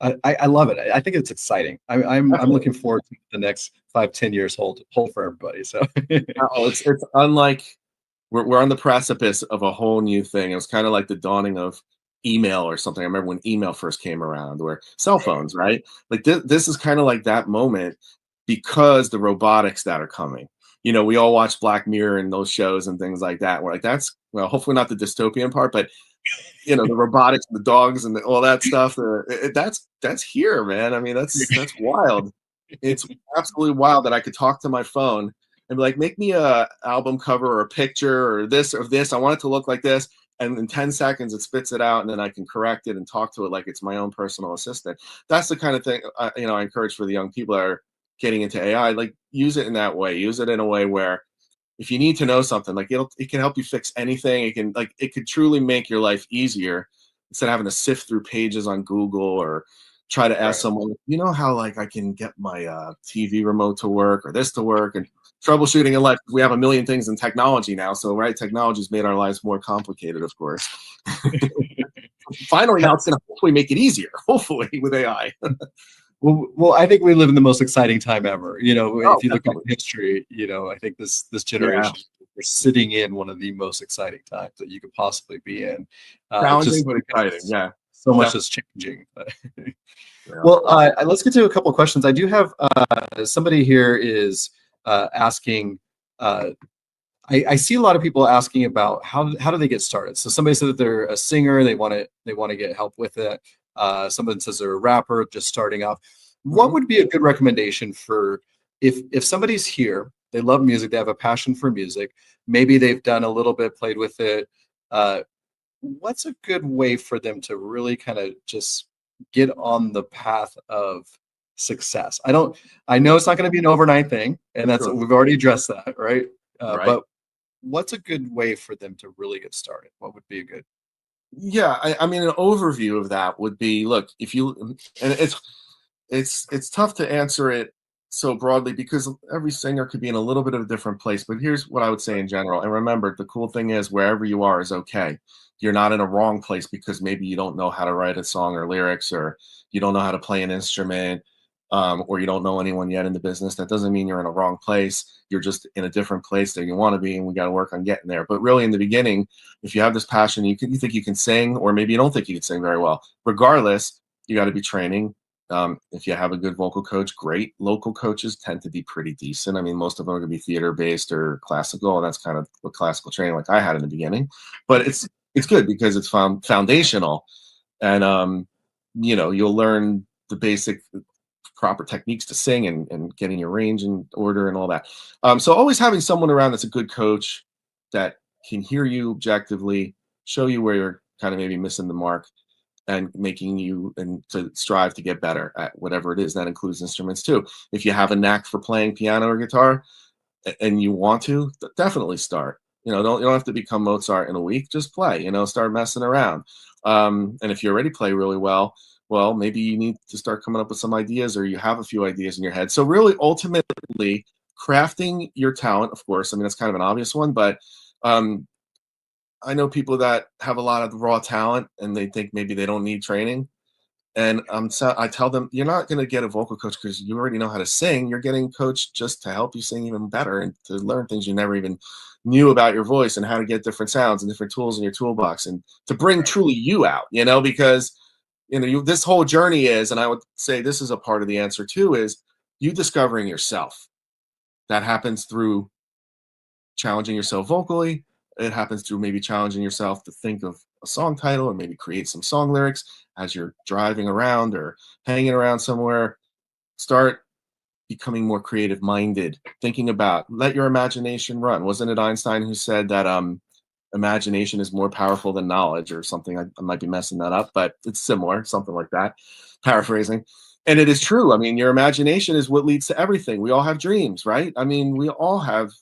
Speaker 1: I love it. I think it's exciting. I'm looking forward to the next 5-10 years hold for everybody. So
Speaker 2: Oh, it's unlike we're on the precipice of a whole new thing. It was kind of like the dawning of email or something. I remember when email first came around, where cell phones, right? Like this is kind of like that moment because the robotics that are coming. we all watch Black Mirror and those shows and things like that. We're like, that's, well, hopefully not the dystopian part, but the robotics, the dogs, and all that stuff. That's here, man. I mean, that's wild. It's absolutely wild that I could talk to my phone and be like, make me a album cover or a picture or this or this. I want it to look like this. And in 10 seconds, it spits it out, and then I can correct it and talk to it like it's my own personal assistant. That's the kind of thing I encourage for the young people that are getting into AI. Like, use it in that way. Use it in a way where if you need to know something, like it can help you fix anything. It could truly make your life easier instead of having to sift through pages on Google or try to ask someone, how like I can get my TV remote to work or this to work, and troubleshooting in life. We have a million things in technology now. So, right, technology's made our lives more complicated, of course. Finally, now it's going to hopefully make it easier, hopefully, with AI.
Speaker 1: Well, I think we live in the most exciting time ever. If you look at
Speaker 2: Definitely.
Speaker 1: history, I think this generation, we're sitting in one of the most exciting times that you could possibly be in.
Speaker 2: Challenging,
Speaker 1: Just
Speaker 2: but exciting. Yeah.
Speaker 1: so much is changing.
Speaker 2: Yeah.
Speaker 1: Well, let's get to a couple of questions. I do have somebody here is asking. I see a lot of people asking about how do they get started. So somebody said that they're a singer, they want to get help with it. Someone says they're a rapper just starting off. What would be a good recommendation for if somebody's here, they love music, they have a passion for music, maybe they've done a little bit, played with it. What's a good way for them to really kind of just get on the path of success? I know it's not going to be an overnight thing, and that's we've already addressed that, right?
Speaker 2: Right.
Speaker 1: But what's a good way for them to really get started? What would be a good?
Speaker 2: Yeah, I mean, an overview of that would be, look, if you, and it's tough to answer it so broadly because every singer could be in a little bit of a different place. But here's what I would say in general. And remember, the cool thing is wherever you are is okay. You're not in a wrong place because maybe you don't know how to write a song or lyrics, or you don't know how to play an instrument, or you don't know anyone yet in the business. That doesn't mean you're in a wrong place. You're just in a different place than you want to be, and we got to work on getting there. But really, in the beginning, if you have this passion, you think you can sing, or maybe you don't think you can sing very well. Regardless, you got to be training. If you have a good vocal coach, great. Local coaches tend to be pretty decent. I mean, most of them are going to be theater based or classical, and that's kind of what classical training like I had in the beginning. But it's good because it's foundational, and you'll learn the basic proper techniques to sing and getting your range in order and all that. So always having someone around that's a good coach that can hear you objectively, show you where you're kind of maybe missing the mark, and making you and to strive to get better at whatever it is. That includes instruments too. If you have a knack for playing piano or guitar and you want to, definitely start. You don't have to become Mozart in a week. Just play. Start messing around. And if you already play really well, maybe you need to start coming up with some ideas, or you have a few ideas in your head. So really, ultimately, crafting your talent. Of course, I mean that's kind of an obvious one, but I know people that have a lot of raw talent and they think maybe they don't need training. And I tell them, you're not going to get a vocal coach because you already know how to sing. You're getting coached just to help you sing even better and to learn things you never even knew about your voice and how to get different sounds and different tools in your toolbox and to bring truly you out, because, this whole journey is, and I would say this is a part of the answer too, is you discovering yourself. That happens through challenging yourself vocally. It happens through maybe challenging yourself to think of a song title or maybe create some song lyrics as you're driving around or hanging around somewhere. Start becoming more creative minded, thinking about, let your imagination run. Wasn't it Einstein who said that imagination is more powerful than knowledge or something? I might be messing that up, but it's similar, something like that, paraphrasing. And it is true. I mean, your imagination is what leads to everything. We all have dreams, right? I mean, we all have,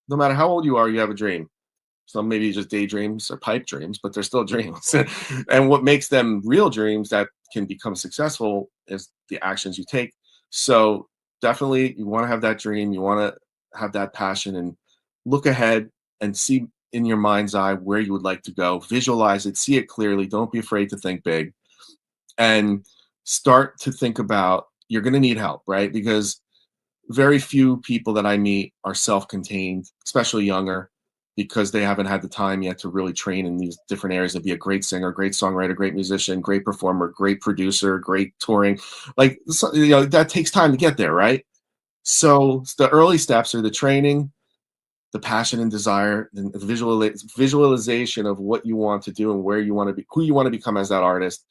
Speaker 2: no matter how old you are, you have a dream. Some maybe just daydreams or pipe dreams, but they're still dreams. And what makes them real dreams that can become successful is the actions you take. So definitely you want to have that dream. You want to have that passion and look ahead and see in your mind's eye where you would like to go. Visualize it, see it clearly. Don't be afraid to think big and start to think about, you're going to need help, right? Because very few people that I meet are self-contained, especially younger, because they haven't had the time yet to really train in these different areas to be a great singer, great songwriter, great musician, great performer, great producer, great touring. Like, that takes time to get there, right? So the early steps are the training, the passion and desire, and the visualization of what you want to do and where you want to be, who you want to become as that artist,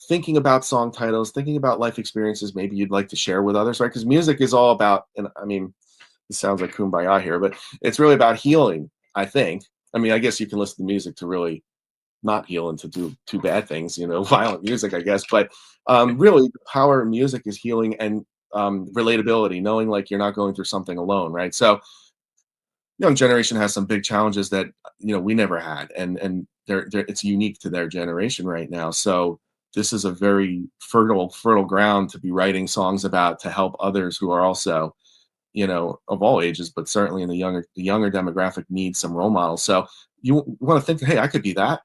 Speaker 2: thinking about song titles, thinking about life experiences maybe you'd like to share with others, right? Because music is all about, and I mean, it sounds like kumbaya here, but it's really about healing, I think. I mean, I guess you can listen to music to really not heal and to do two bad things, you know, violent music, I guess. But really, the power of music is healing and relatability, knowing like you're not going through something alone, right? So, young generation has some big challenges that we never had, and they're it's unique to their generation right now. So this is a very fertile ground to be writing songs about, to help others who are also of all ages, but certainly in the younger demographic needs some role models. So you want to think, hey, I could be that.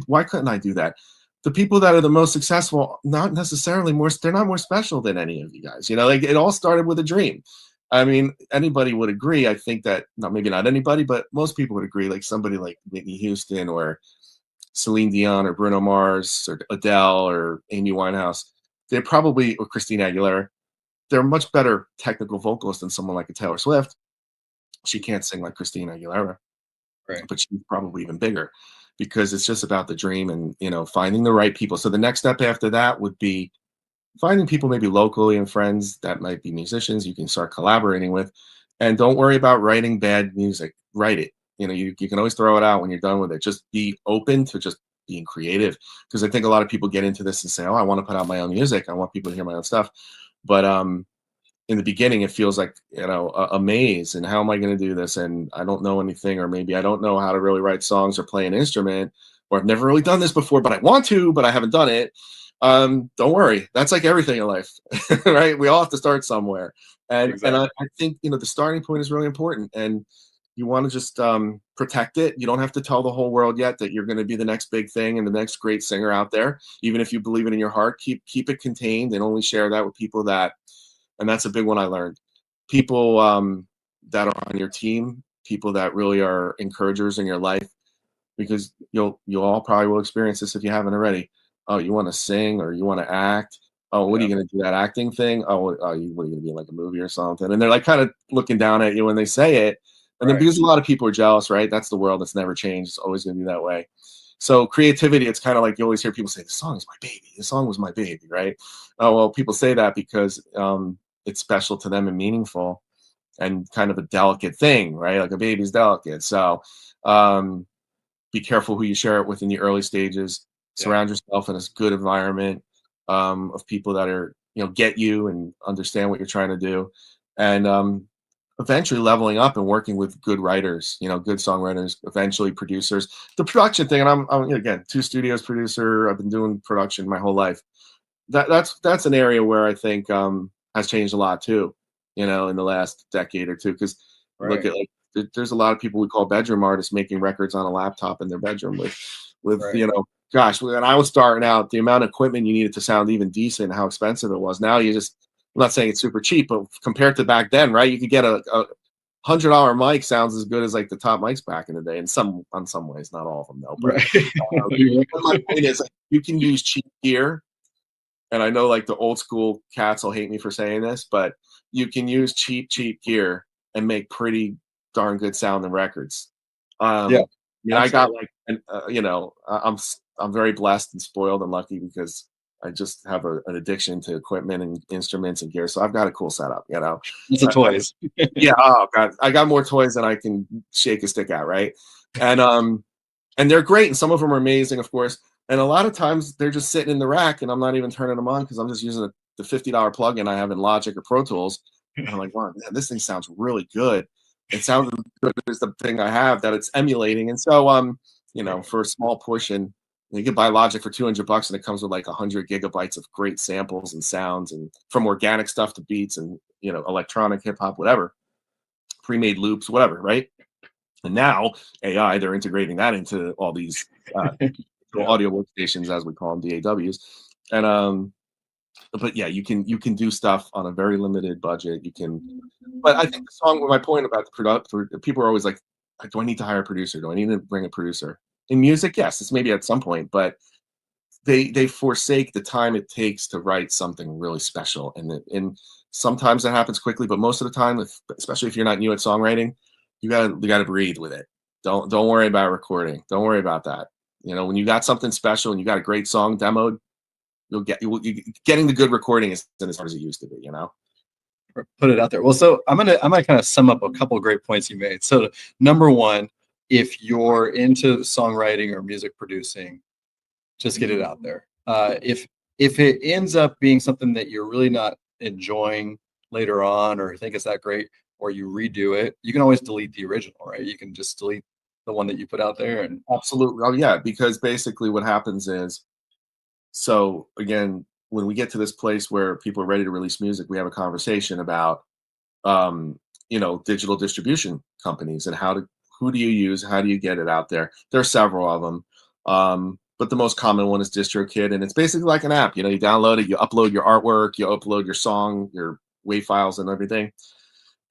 Speaker 2: Why couldn't I do that? The people that are the most successful, not necessarily more, they're not more special than any of you guys. Like it all started with a dream. I mean, anybody would agree. I think that, maybe not anybody, but most people would agree. Like somebody like Whitney Houston or Celine Dion or Bruno Mars or Adele or Amy Winehouse, they probably, or Christina Aguilera, they're much better technical vocalists than someone like a Taylor Swift. She can't sing like Christina Aguilera,
Speaker 1: Right.
Speaker 2: but she's probably even bigger, because it's just about the dream and finding the right people. So the next step after that would be finding people maybe locally and friends that might be musicians you can start collaborating with, and don't worry about writing bad music. Write it. You can always throw it out when you're done with it. Just be open to just being creative, because I think a lot of people get into this and say, oh, I want to put out my own music, I want people to hear my own stuff, but in the beginning it feels like a maze, and how am I going to do this, and I don't know anything, or maybe I don't know how to really write songs or play an instrument, or I've never really done this before but I want to, but I haven't done it. Don't worry, that's like everything in life. Right, we all have to start somewhere, and
Speaker 1: Exactly.
Speaker 2: I think the starting point is really important, and you want to just protect it. You don't have to tell the whole world yet that you're going to be the next big thing and the next great singer out there. Even if you believe it in your heart, keep it contained, and only share that with people that, and that's a big one I learned. People that are on your team, people that really are encouragers in your life, because you'll all probably will experience this if you haven't already. Oh, you want to sing or you want to act? Oh, what are
Speaker 1: Yeah.
Speaker 2: you going to do, that acting thing? Oh, what are you going to be in like a movie or something? And they're like kind of looking down at you when they say it. And then
Speaker 1: Right.
Speaker 2: because a lot of people are jealous, right? That's the world. That's never changed. It's always going to be that way. So creativity, it's kind of like you always hear people say, "The song is my baby. The song was my baby," right? Oh well, people say that because it's special to them and meaningful, and kind of a delicate thing, right? Like a baby's delicate. So um, be careful who you share it with in the early stages.
Speaker 1: Yeah.
Speaker 2: Surround yourself in a good environment of people that are get you and understand what you're trying to do, and eventually leveling up and working with good writers, good songwriters, eventually producers. The production thing, and I'm again 2 studios producer. I've been doing production my whole life. That's an area where I think has changed a lot too, in the last decade or two. Because look
Speaker 1: Right.
Speaker 2: at like there's a lot of people we call bedroom artists making records on a laptop in their bedroom with
Speaker 1: Right.
Speaker 2: gosh, when I was starting out, the amount of equipment you needed to sound even decent, and how expensive it was. Now you just, I'm not saying it's super cheap, but compared to back then, right? You could get a $100 mic sounds as good as like the top mics back in the day. In some ways, not all of them though. But
Speaker 1: Right.
Speaker 2: my point is, like, you can use cheap gear, and I know like the old school cats will hate me for saying this, but you can use cheap gear and make pretty darn good sounding records.
Speaker 1: Yeah.
Speaker 2: I mean, I got
Speaker 1: Absolutely.
Speaker 2: like, I'm very blessed and spoiled and lucky, because I just have an addiction to equipment and instruments and gear. So I've got a cool setup.
Speaker 1: It's the toys.
Speaker 2: Yeah. Oh God, I got more toys than I can shake a stick at, right? And they're great, and some of them are amazing, of course. And a lot of times they're just sitting in the rack, and I'm not even turning them on because I'm just using the $50 plugin I have in Logic or Pro Tools. And I'm like, wow, man, this thing sounds really good. It sounds as good as the thing I have that it's emulating. And so, for a small portion, you can buy Logic for $200, and it comes with like 100 GB of great samples and sounds, and from organic stuff to beats and electronic, hip hop, whatever, pre-made loops, whatever, right? And now AI, they're integrating that into all these
Speaker 1: Yeah.
Speaker 2: audio workstations, as we call them, DAWs. And but yeah, you can do stuff on a very limited budget. You can, but I think the song. My point about the product, people are always like, do I need to hire a producer? Do I need to bring a producer? In music, yes, it's maybe at some point, but they forsake the time it takes to write something really special, and sometimes that happens quickly, but most of the time, especially if you're not new at songwriting, you gotta breathe with it. Don't worry about recording. Don't worry about that. You know, when you got something special and you got a great song demoed, getting the good recording isn't as hard as it used to be. You know.
Speaker 1: Or put it out there. Well, so I'm gonna kind of sum up a couple of great points you made. So number one, if you're into songwriting or music producing, just get it out there. If it ends up being something that you're really not enjoying later on, or think it's that great, or you redo it, you can always delete the original, right? You can just delete the one that you put out there, and
Speaker 2: Absolutely. Oh yeah, because basically what happens is, so again, when we get to this place where people are ready to release music, we have a conversation about digital distribution companies and who do you use, how do you get it out there. There are several of them, but the most common one is DistroKid, and it's basically like an app. You know, you download it, you upload your artwork, you upload your song, your WAV files, and everything,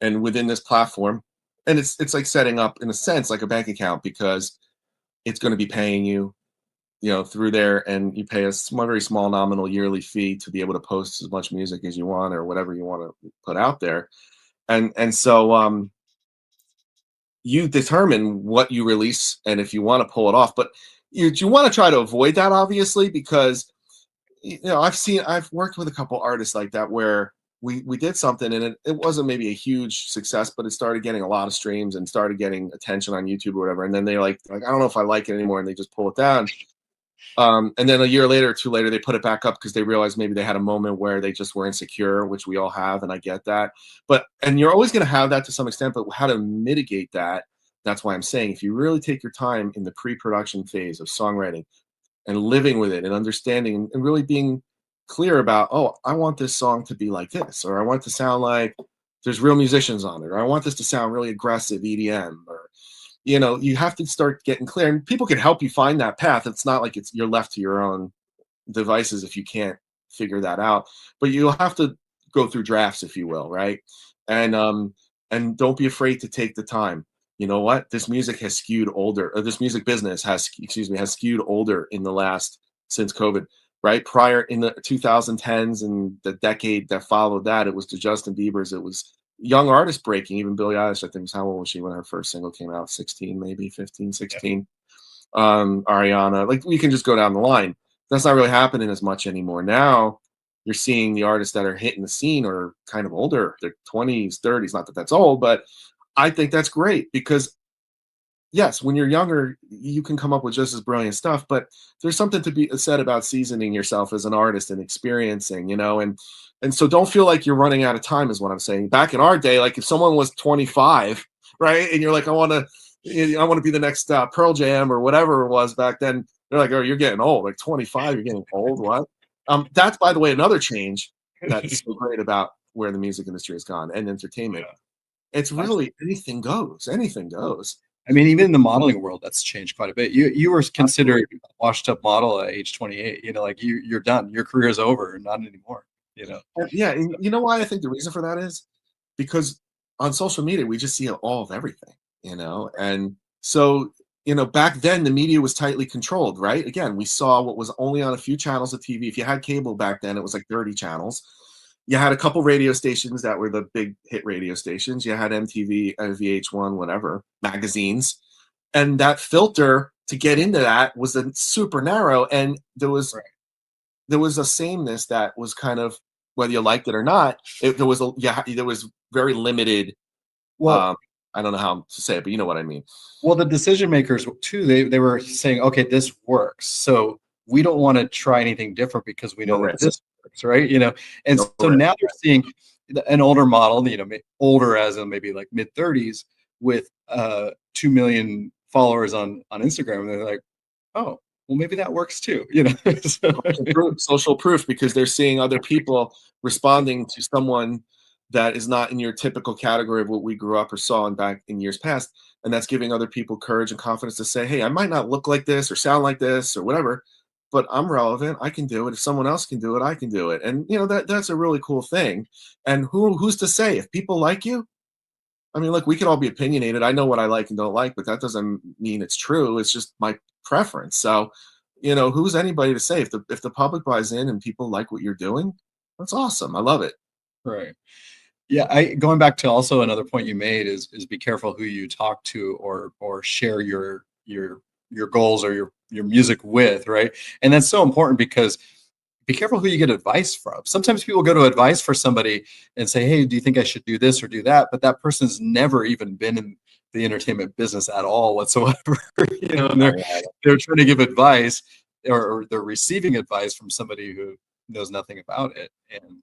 Speaker 2: and within this platform, and it's like setting up in a sense like a bank account, because it's going to be paying you, through there, and you pay a very small nominal yearly fee to be able to post as much music as you want or whatever you want to put out there. And so you determine what you release and if you want to pull it off, but you want to try to avoid that, obviously, because I've worked with a couple artists like that where we did something and it wasn't maybe a huge success, but it started getting a lot of streams and started getting attention on YouTube or whatever, and then they like I don't know if I like it anymore, and they just pull it down. And then a year later or two later, they put it back up because they realized maybe they had a moment where they just were insecure, which we all have, and I get that. And you're always going to have that to some extent, but how to mitigate that, that's why I'm saying, if you really take your time in the pre-production phase of songwriting and living with it and understanding and really being clear about, oh, I want this song to be like this, or I want it to sound like there's real musicians on it, or I want this to sound really aggressive EDM, or you have to start getting clear, and people can help you find that path. It's not like you're left to your own devices if you can't figure that out, but you'll have to go through drafts, if you will, right? And don't be afraid to take the time. You know what? This music has skewed older, or this music business has skewed older in the last, since COVID, right? Prior in the 2010s and the decade that followed that, it was the Justin Bieber's, it was young artists breaking. Even Billie Eilish, I think, how old was she when her first single came out? 16, maybe 15, 16. Ariana, like, we can just go down the line. That's not really happening as much anymore. Now you're seeing the artists that are hitting the scene are kind of older, they're 20s, 30s. Not that that's old, but I think that's great, because yes, when you're younger, you can come up with just as brilliant stuff, but there's something to be said about seasoning yourself as an artist and experiencing, and so don't feel like you're running out of time, is what I'm saying. Back in our day, like, if someone was 25, right, and you're like, I want to be the next Pearl Jam or whatever it was back then, they're like, oh, you're getting old. Like, 25, you're getting old. What? That's, by the way, another change that's so great about where the music industry has gone, and entertainment. It's really anything goes. Anything goes.
Speaker 1: I mean, even in the modeling world, that's changed quite a bit. You were considered a washed up model at age 28. Like, you're done. Your career is over. Not anymore.
Speaker 2: Yeah, and you know why I think the reason for that is because on social media we just see all of everything, and so back then the media was tightly controlled, right? Again, we saw what was only on a few channels of TV. If you had cable back then, it was like 30 channels. You had a couple radio stations that were the big hit radio stations. You had MTV, VH1, whatever, magazines, and that filter to get into that was super narrow, and there was a sameness that was kind of, whether you liked it or not, there was very limited.
Speaker 1: Well,
Speaker 2: I don't know how to say it, but you know what I mean.
Speaker 1: Well, the decision makers too, they were saying, okay, this works, so we don't want to try anything different because we know that this works, right? And so now they're seeing an older model, older as in maybe like mid 30s, with 2 million followers on Instagram, and they're like, oh, well, maybe that works too,
Speaker 2: Social proof, because they're seeing other people responding to someone that is not in your typical category of what we grew up or saw back in years past, and that's giving other people courage and confidence to say, hey, I might not look like this or sound like this or whatever, but I'm relevant. I can do it. If someone else can do it, I can do it. And that's a really cool thing. And who's to say if people like you? I mean, look, we can all be opinionated. I know what I like and don't like, but that doesn't mean it's true. It's just my preference. So, who's anybody to say? If the public buys in and people like what you're doing, that's awesome. I love it.
Speaker 1: Right. Yeah, I going back to also another point you made is be careful who you talk to or share your goals or your music with, right? And that's so important because be careful who you get advice from. Sometimes people go to advice for somebody and say, "Hey, do you think I should do this or do that?" But that person's never even been in the entertainment business at all whatsoever. And
Speaker 2: Oh, yeah.
Speaker 1: they're trying to give advice or they're receiving advice from somebody who knows nothing about it. And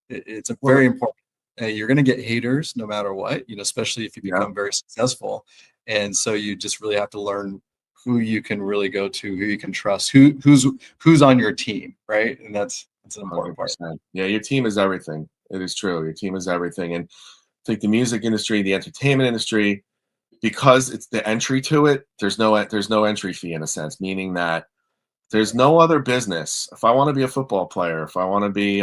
Speaker 1: it's a
Speaker 2: Well,
Speaker 1: very important. You're going to get haters no matter what, especially if you
Speaker 2: yeah,
Speaker 1: become very successful. And so you just really have to learn who you can really go to, who you can trust, who's on your team, right? And that's an important part.
Speaker 2: 100%. Yeah, your team is everything. It is true. Your team is everything. And I think the music industry, the entertainment industry, because it's the entry to it, there's no entry fee in a sense, meaning that there's no other business. If I want to be a football player, if I want to be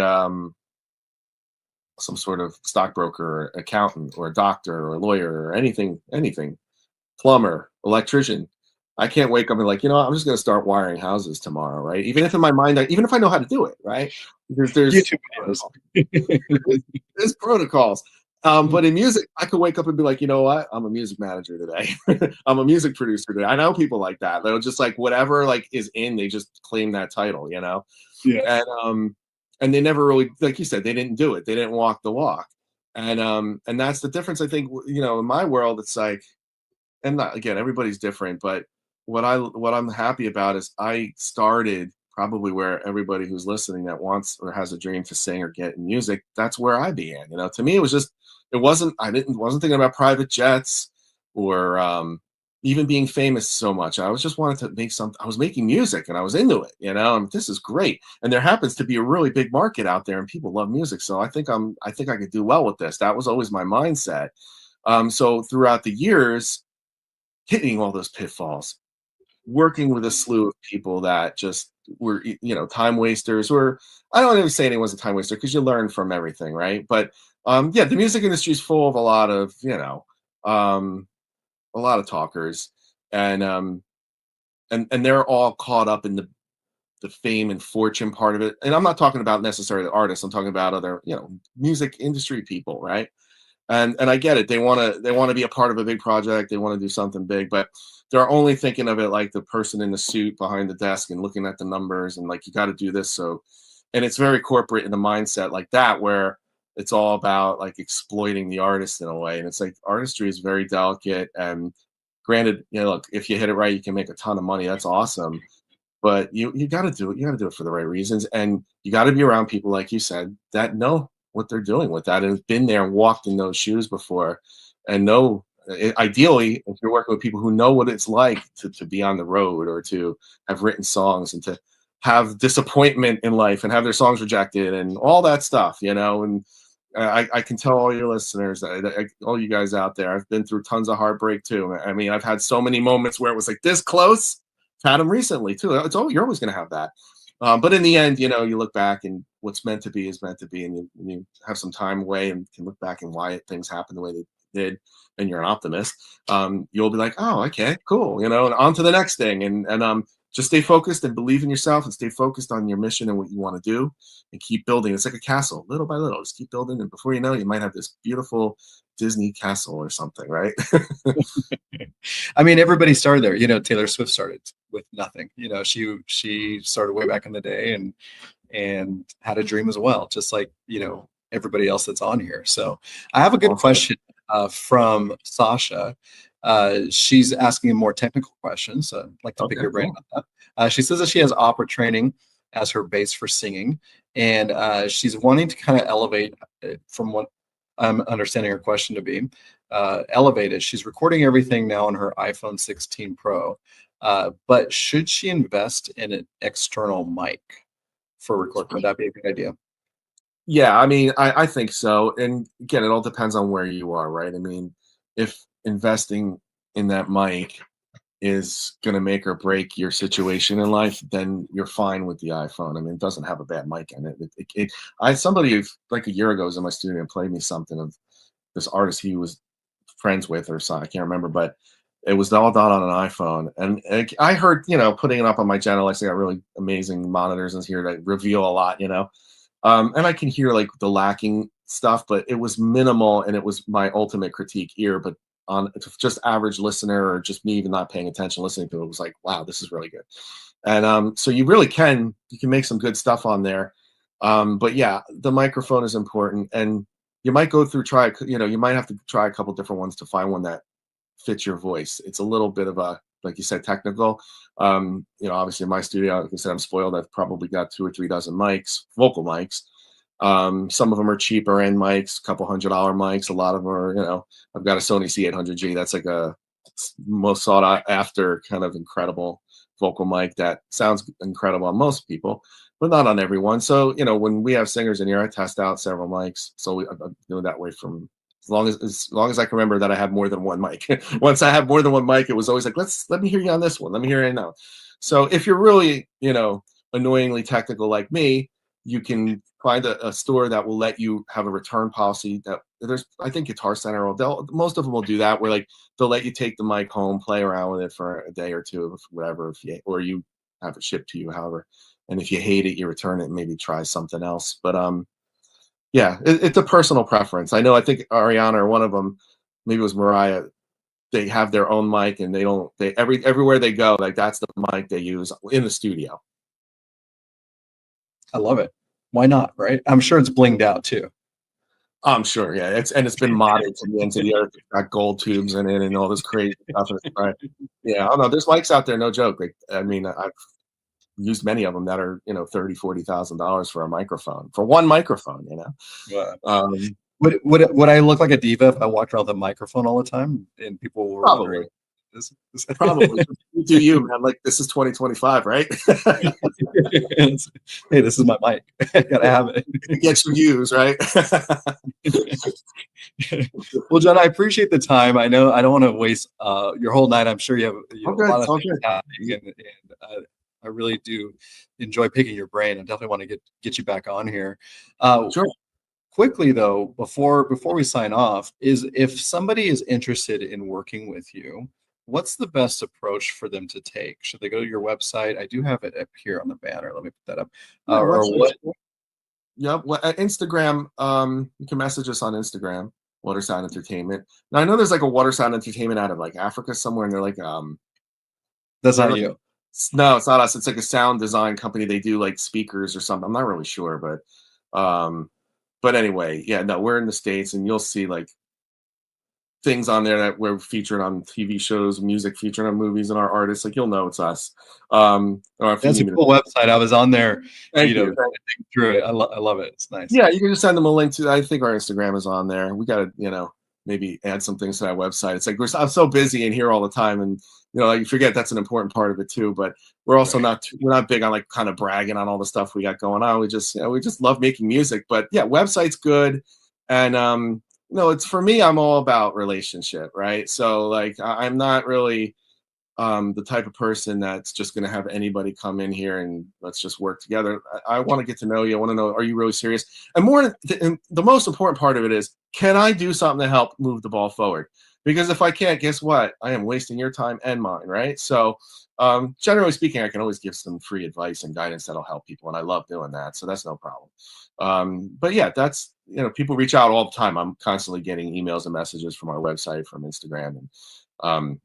Speaker 2: some sort of stockbroker, or accountant, or a doctor, or a lawyer, or anything, plumber, electrician, I can't wake up and like, I'm just going to start wiring houses tomorrow, right? Even if in my mind, even if I know how to do it, right? Because there's
Speaker 1: YouTube videos.
Speaker 2: protocol. There's protocols. But in music, I could wake up and be like, you know what? I'm a music manager today. I'm a music producer today. I know people like that. They'll just like whatever like is in, they just claim that title.
Speaker 1: Yeah.
Speaker 2: And they never really, like you said, they didn't do it. They didn't walk the walk. And that's the difference. I think, in my world, it's like, and not, again, everybody's different, but what I'm happy about is I started probably where everybody who's listening that wants or has a dream to sing or get in music, that's where I began. To me, it was just, wasn't thinking about private jets or even being famous so much. I was just wanted to make something. I was making music and I was into it, and this is great. And there happens to be a really big market out there and people love music. So I think I could do well with this. That was always my mindset. So throughout the years, hitting all those pitfalls, working with a slew of people that just were, time wasters, or I don't even say anyone's a time waster because you learn from everything, right? But yeah, the music industry is full of um, a lot of talkers, and and they're all caught up in the fame and fortune part of it. And I'm not talking about necessarily the artists. I'm talking about other, music industry people, right? And I get it. They want to be a part of a big project. They want to do something big, but they're only thinking of it like the person in the suit behind the desk and looking at the numbers and like you got to do this. So, and it's very corporate in the mindset like that where it's all about like exploiting the artist in a way. And it's like artistry is very delicate. And granted, look, if you hit it right, you can make a ton of money. That's awesome. But you got to do it. You got to do it for the right reasons, and you got to be around people like you said that know what they're doing with that and have been there and walked in those shoes before, and know. Ideally, if you're working with people who know what it's like to be on the road or to have written songs and to have disappointment in life and have their songs rejected and all that stuff. And I can tell all your listeners, all you guys out there, I've been through tons of heartbreak too. I mean, I've had so many moments where it was like this close. Had them recently too. You're always going to have that. But in the end, you look back and what's meant to be is meant to be, and you have some time away and can look back and why things happened the way they did, and you're an optimist. You'll be like, oh, okay, cool, and on to the next thing, and just stay focused and believe in yourself and stay focused on your mission and what you want to do, and keep building. It's like a castle, little by little. Just keep building, and before you know, you might have this beautiful Disney castle or something, right?
Speaker 1: I mean, everybody started there. Taylor Swift started with nothing. She started way back in the day and had a dream as well, just like everybody else that's on here. So I have a good question from Sasha. She's asking a more technical question, so I'd like to pick
Speaker 2: Okay,
Speaker 1: your brain
Speaker 2: cool.
Speaker 1: about that. She says that she has opera training as her base for singing, and she's wanting to kind of elevate from what I'm understanding her question to be. Elevated. She's recording everything now on her iPhone 16 Pro, but should she invest in an external mic for recording? Would that be a good idea?
Speaker 2: Yeah, I mean, I think so. And again, it all depends on where you are, right? I mean, if investing in that mic is going to make or break your situation in life, then you're fine with the iPhone. I mean, it doesn't have a bad mic in it. Somebody like a year ago was in my studio and played me something of this artist he was friends with or something. I can't remember, but it was all done on an iPhone. And I heard, putting it up on my channel, I got really amazing monitors in here that reveal a lot. And I can hear like the lacking stuff, but it was minimal, and it was my ultimate critique ear. But on just average listener, or just me even not paying attention listening to it, was like, wow, this is really good. And so you can make some good stuff on there. But yeah, the microphone is important, and you might you might have to try a couple different ones to find one that fits your voice. It's a little bit of a, like you said, technical. Obviously in my studio, like I said, I'm spoiled. I've probably got 2 or 3 dozen mics, vocal mics. Some of them are cheaper end mics, couple $100 mics. A lot of them are, I've got a Sony C800G. That's like a most sought after kind of incredible vocal mic that sounds incredible on most people, but not on everyone. So, when we have singers in here, I test out several mics. So I'm doing that way from as long as I can remember that I have more than one mic. Once I have more than one mic, it was always like, let me hear you on this one. Let me hear it now. So if you're really, annoyingly technical like me, you can find a store that will let you have a return policy. That I think Guitar Center most of them will do that, where like they'll let you take the mic home, play around with it for a day or two, whatever, or you have it shipped to you, however. And if you hate it, you return it and maybe try something else. But yeah, it's a personal preference. I think Ariana or one of them, maybe it was Mariah, they have their own mic, and everywhere they go, like that's the mic they use in the studio.
Speaker 1: I love it. Why not, right? I'm sure it's blinged out too.
Speaker 2: I'm sure, yeah. It's been modded to the ends of the earth. It's got gold tubes in it and all this crazy stuff. Right. Yeah, I don't know. There's mics out there, no joke. Like, I've used many of them that are, $30,000-$40,000 for a microphone, for one microphone.
Speaker 1: Wow. Would I look like a diva if I walked around with a microphone all the time and people were
Speaker 2: probably
Speaker 1: wondering?
Speaker 2: Probably. You do you, man. Like, this is 2025, right?
Speaker 1: Hey, this is my mic. I gotta have it.
Speaker 2: It gets views, right?
Speaker 1: Well, John, I appreciate the time. I know I don't want to waste your whole night. I'm sure you have a lot of things happening, and I really do enjoy picking your brain. I definitely want to get you back on here.
Speaker 2: Sure.
Speaker 1: Quickly though, before we sign off, is if somebody is interested in working with you, what's the best approach for them to take? Should they go to your website? I do have it up here on the banner. Let me put that up. Or what?
Speaker 2: Yep. Well, at Instagram, you can message us on Instagram, Watersound Entertainment. Now I know there's like a Watersound Entertainment out of like Africa somewhere, and they're like,
Speaker 1: that's not you.
Speaker 2: No, it's not us. It's like a sound design company. They do like speakers or something. I'm not really sure, but anyway, yeah, no, we're in the States, and you'll see like things on there that we're featured on TV shows, music featured on movies, and our artists. Like, you'll know it's us.
Speaker 1: That's a cool website. I was on there.
Speaker 2: Thank you.
Speaker 1: Through it. I love it. It's nice.
Speaker 2: Yeah, you can just send them a link to. I think our Instagram is on there. We got to, maybe add some things to that website. It's like I'm so busy in here all the time, and you forget that's an important part of it too. But we're also we're not big on like kind of bragging on all the stuff we got going on. We just love making music. But yeah, website's good, and it's for me. I'm all about relationship, right? So like I'm not really the type of person that's just going to have anybody come in here and let's just work together. I want to get to know you. I want to know, are you really serious? And the most important part of it is, can I do something to help move the ball forward? Because if I can't, guess what? I am wasting your time and mine, right? So generally speaking, I can always give some free advice and guidance that'll help people, and I love doing that. So that's no problem. But yeah, that's, people reach out all the time. I'm constantly getting emails and messages from our website, from Instagram, and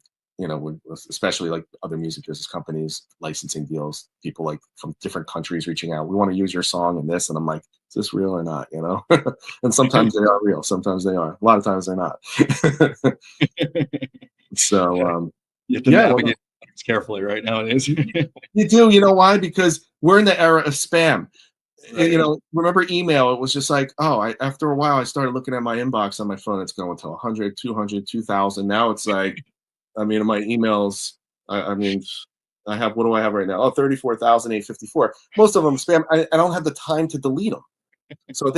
Speaker 2: especially like other music business companies, licensing deals, people like from different countries reaching out. We want to use your song in this, and I'm like, is this real or not? And sometimes they are real, sometimes they are. A lot of times they're not. So
Speaker 1: you have to navigate things carefully right nowadays.
Speaker 2: You do. You know why? Because we're in the era of spam. Right. Remember email? It was just like, after a while, I started looking at my inbox on my phone. It's going to 100, 200, 2,000. Now it's like, my emails, I have, what do I have right now? 34,854. Most of them spam. I don't have the time to delete them. So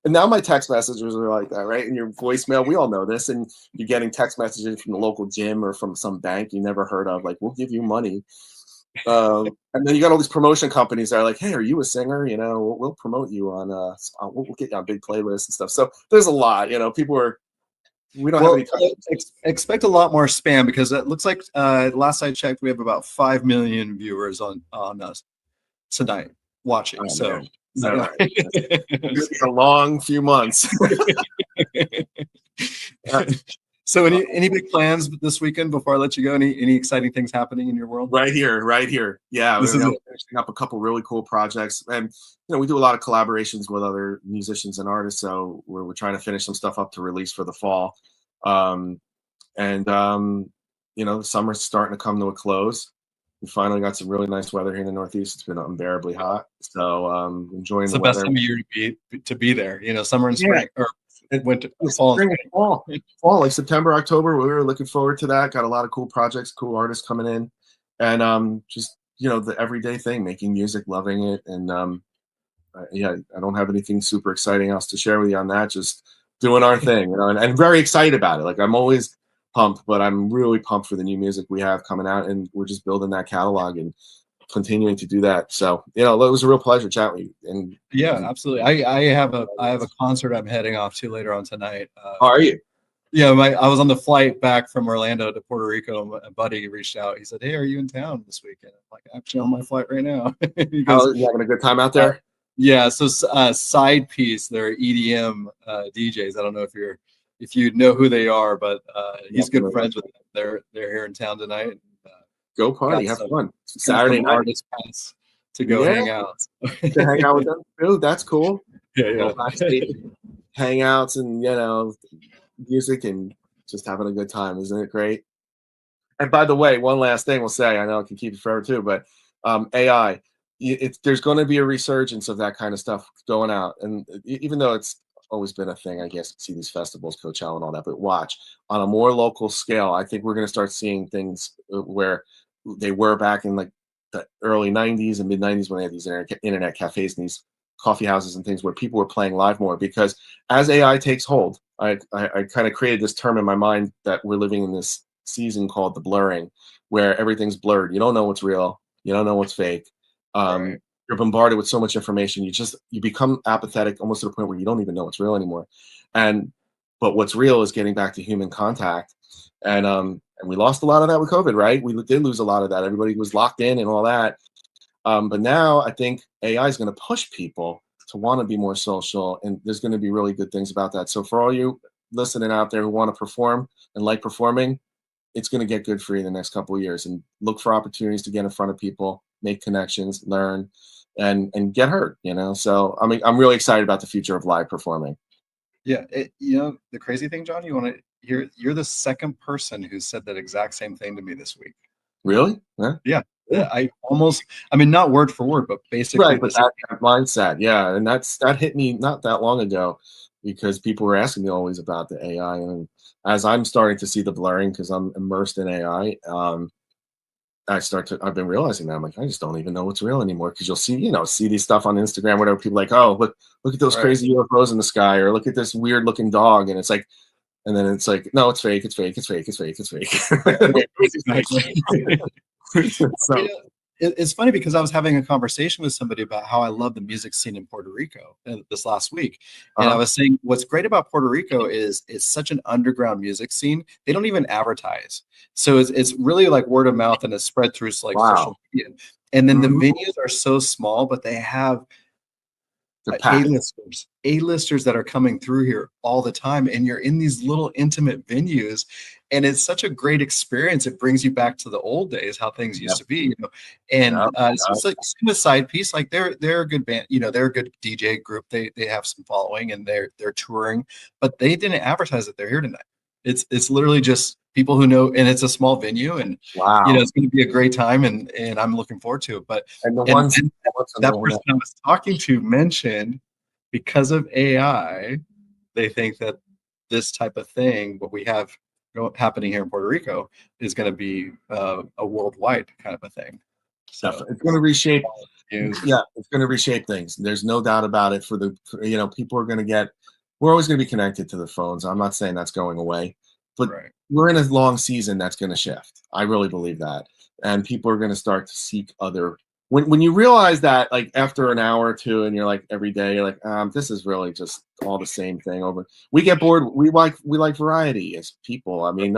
Speaker 2: and now my text messages are like that, right? And your voicemail, we all know this. And you're getting text messages from the local gym or from some bank you never heard of, like, we'll give you money. And then you got all these promotion companies that are like, hey, are you a singer? We'll promote you on, we'll get you on big playlists and stuff. So there's a lot, we don't have any time.
Speaker 1: Expect a lot more spam, because it looks like last I checked, we have about 5 million viewers on us tonight watching. So
Speaker 2: So it's a long few months.
Speaker 1: So any big plans this weekend before I let you go? Any exciting things happening in your world?
Speaker 2: Right here. Yeah,
Speaker 1: This
Speaker 2: we're
Speaker 1: is it.
Speaker 2: finishing up a couple really cool projects, and we do a lot of collaborations with other musicians and artists. So we're trying to finish some stuff up to release for the fall, and the summer's starting to come to a close. We finally got some really nice weather here in the Northeast. It's been unbearably hot, so enjoying
Speaker 1: It's
Speaker 2: the
Speaker 1: the best
Speaker 2: weather.
Speaker 1: time of year to be there. Summer and
Speaker 2: Yeah.
Speaker 1: spring or winter, fall and spring.
Speaker 2: Fall, like September, October. We were looking forward to that. Got a lot of cool projects, cool artists coming in, and just the everyday thing, making music, loving it, and yeah, I don't have anything super exciting else to share with you on that. Just doing our thing, and very excited about it. Like I'm always pumped, but I'm really pumped for the new music we have coming out, and we're just building that catalog and continuing to do that. So it was a real pleasure chatting with you. And
Speaker 1: yeah, absolutely. I have a concert I'm heading off to later on tonight.
Speaker 2: How are you?
Speaker 1: Yeah, I was on the flight back from Orlando to Puerto Rico. A buddy reached out. He said, "Hey, are you in town this weekend?" I'm like, "Actually, on my flight right now." He goes,
Speaker 2: You having a good time out there?
Speaker 1: yeah. So Side Piece, they're EDM DJs. I don't know if you know who they are, but he's good friends with them. They're here in town tonight.
Speaker 2: Go party, have fun. Saturday night
Speaker 1: artist pass to go hang out.
Speaker 2: To hang out with them too. That's cool.
Speaker 1: Yeah.
Speaker 2: Hangouts and music and just having a good time. Isn't it great? And by the way, one last thing we'll say. I know I can keep it forever too, but AI. There's going to be a resurgence of that kind of stuff going out, and even though it's always been a thing, I guess, see these festivals, Coachella and all that, but watch on a more local scale. I think we're going to start seeing things where they were back in like the early 90s and mid 90s when they had these internet cafes and these coffee houses and things where people were playing live more, because as AI takes hold, I kind of created this term in my mind that we're living in this season called the blurring, where everything's blurred. You don't know what's real. You don't know what's fake.
Speaker 1: Right.
Speaker 2: You're bombarded with so much information. You become apathetic almost to the point where you don't even know what's real anymore. But what's real is getting back to human contact. And we lost a lot of that with COVID, right? We did lose a lot of that. Everybody was locked in and all that. But now I think AI is going to push people to want to be more social, and there's going to be really good things about that. So for all you listening out there who want to perform and like performing, it's going to get good for you in the next couple of years, and look for opportunities to get in front of people, make connections, learn, and get heard. So I'm really excited about the future of live performing.
Speaker 1: Yeah, the crazy thing, John, you're the second person who said that exact same thing to me this week.
Speaker 2: Really?
Speaker 1: Yeah. I mean, not word for word, but basically
Speaker 2: right. But that mindset, yeah, and that hit me not that long ago, because people were asking me always about the AI, and as I'm starting to see the blurring because I'm immersed in AI, I've been realizing that I'm like, I just don't even know what's real anymore, because you'll see these stuff on Instagram, whatever, people like, oh, look at those crazy UFOs in the sky, or look at this weird looking dog, and it's like, and then it's like, no, it's fake, it's fake, it's fake, it's fake, it's fake.
Speaker 1: So, it's funny because I was having a conversation with somebody about how I love the music scene in Puerto Rico this last week. And I was saying what's great about Puerto Rico is it's such an underground music scene. They don't even advertise. So it's really like word of mouth, and it's spread through like social media. And then the venues are so small, but they have A-listers that are coming through here all the time, and you're in these little intimate venues, and it's such a great experience. It brings you back to the old days, how things used to be, and it's like a Side Piece, like they're a good band, they're a good DJ group. They have some following, and they're touring, but they didn't advertise that they're here tonight. It's literally just people who know, and it's a small venue, and it's going to be a great time, and I'm looking forward to it. But that person I was talking to mentioned, because of AI, they think that this type of thing, what we have happening here in Puerto Rico, is going to be a worldwide kind of a thing. So
Speaker 2: it's going to reshape. Yeah, it's going to reshape things. There's no doubt about it. People are going to we're always going to be connected to the phones. I'm not saying that's going away, but we're in a long season that's going to shift. I really believe that. And people are going to start to seek other when you realize that, like after an hour or two, and you're like every day, you're like, this is really just all the same thing over. We get bored. We like variety as people. I mean,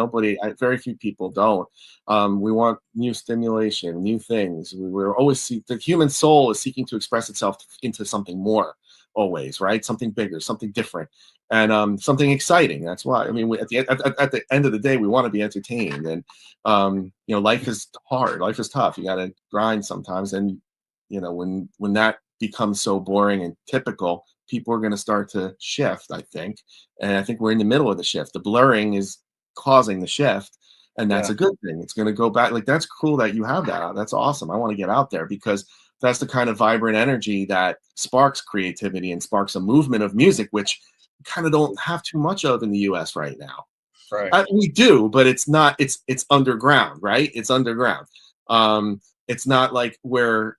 Speaker 2: very few people don't. We want new stimulation, new things. We're always the human soul is seeking to express itself into something more, always, right? Something bigger, something different, and something exciting. That's why, I mean, at the end of the day, we want to be entertained. And life is hard, life is tough. You got to grind sometimes. And when that becomes so boring and typical, people are going to start to shift, I think. And I think we're in the middle of the shift. The blurring is causing the shift, and that's a good thing. It's going to go back. Like, that's cool that you have that. That's awesome. I want to get out there, because that's the kind of vibrant energy that sparks creativity and sparks a movement of music, which we kind of don't have too much of in the US right now.
Speaker 1: Right.
Speaker 2: We do, but it's not. It's underground, right? It's underground. It's not like where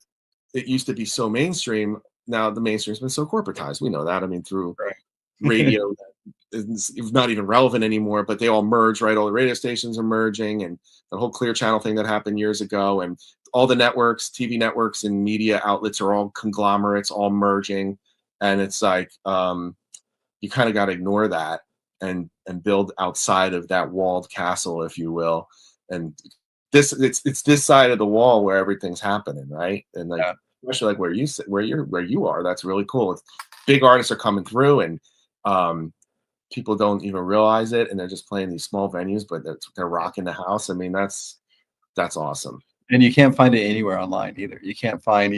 Speaker 2: it used to be so mainstream. Now the mainstream's been so corporatized. We know that. I mean, through radio, it's not even relevant anymore. But they all merge, right? All the radio stations are merging, and the whole Clear Channel thing that happened years ago, and all the networks, TV networks, and media outlets are all conglomerates, all merging, and it's like you kind of got to ignore that and build outside of that walled castle, if you will. And it's this side of the wall where everything's happening, right? And like especially like where you are, that's really cool. It's, big artists are coming through, and people don't even realize it, and they're just playing these small venues, but they're rocking the house. I mean, that's awesome.
Speaker 1: And you can't find it anywhere online either. You can't find,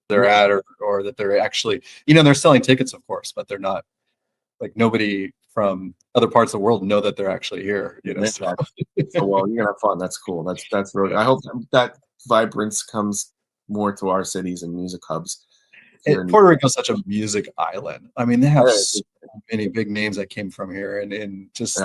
Speaker 1: they're at, or that they're actually, they're selling tickets, of course, but they're not, like, nobody from other parts of the world know that they're actually here. So.
Speaker 2: So, well, you're gonna have fun. That's cool. That's really. I hope that vibrance comes more to our cities and music hubs.
Speaker 1: Puerto Rico is such a music island. I mean, they have so many big names that came from here, and just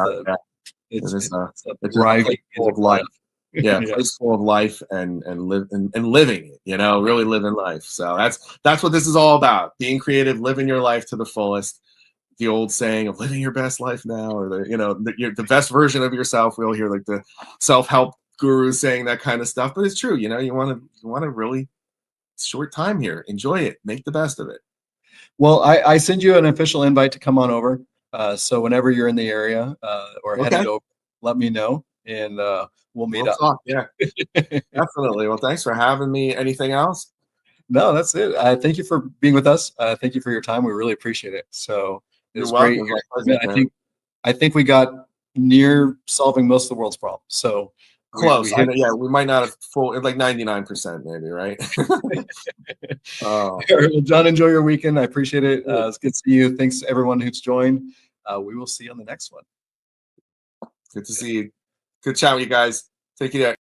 Speaker 1: it's a thriving of life.
Speaker 2: Yeah, place full of life and living it, really living life. So that's what this is all about. Being creative, living your life to the fullest. The old saying of living your best life now, or the best version of yourself. We'll hear like the self-help gurus saying that kind of stuff, but it's true. You want to really short time here. Enjoy it. Make the best of it.
Speaker 1: Well, I send you an official invite to come on over. So whenever you're in the area or headed over, let me know, and we'll meet up.
Speaker 2: Talk. Yeah, definitely. Well, thanks for having me. Anything else?
Speaker 1: No, that's it. Thank you for being with us. Thank you for your time. We really appreciate it. So it was great. I think we got near solving most of the world's problems. So
Speaker 2: close. We might not have full, like 99% maybe, right?
Speaker 1: Well, John, enjoy your weekend. I appreciate it. It's good to see you. Thanks to everyone who's joined. We will see you on the next one.
Speaker 2: Good to see you. Good chat with you guys. Take care.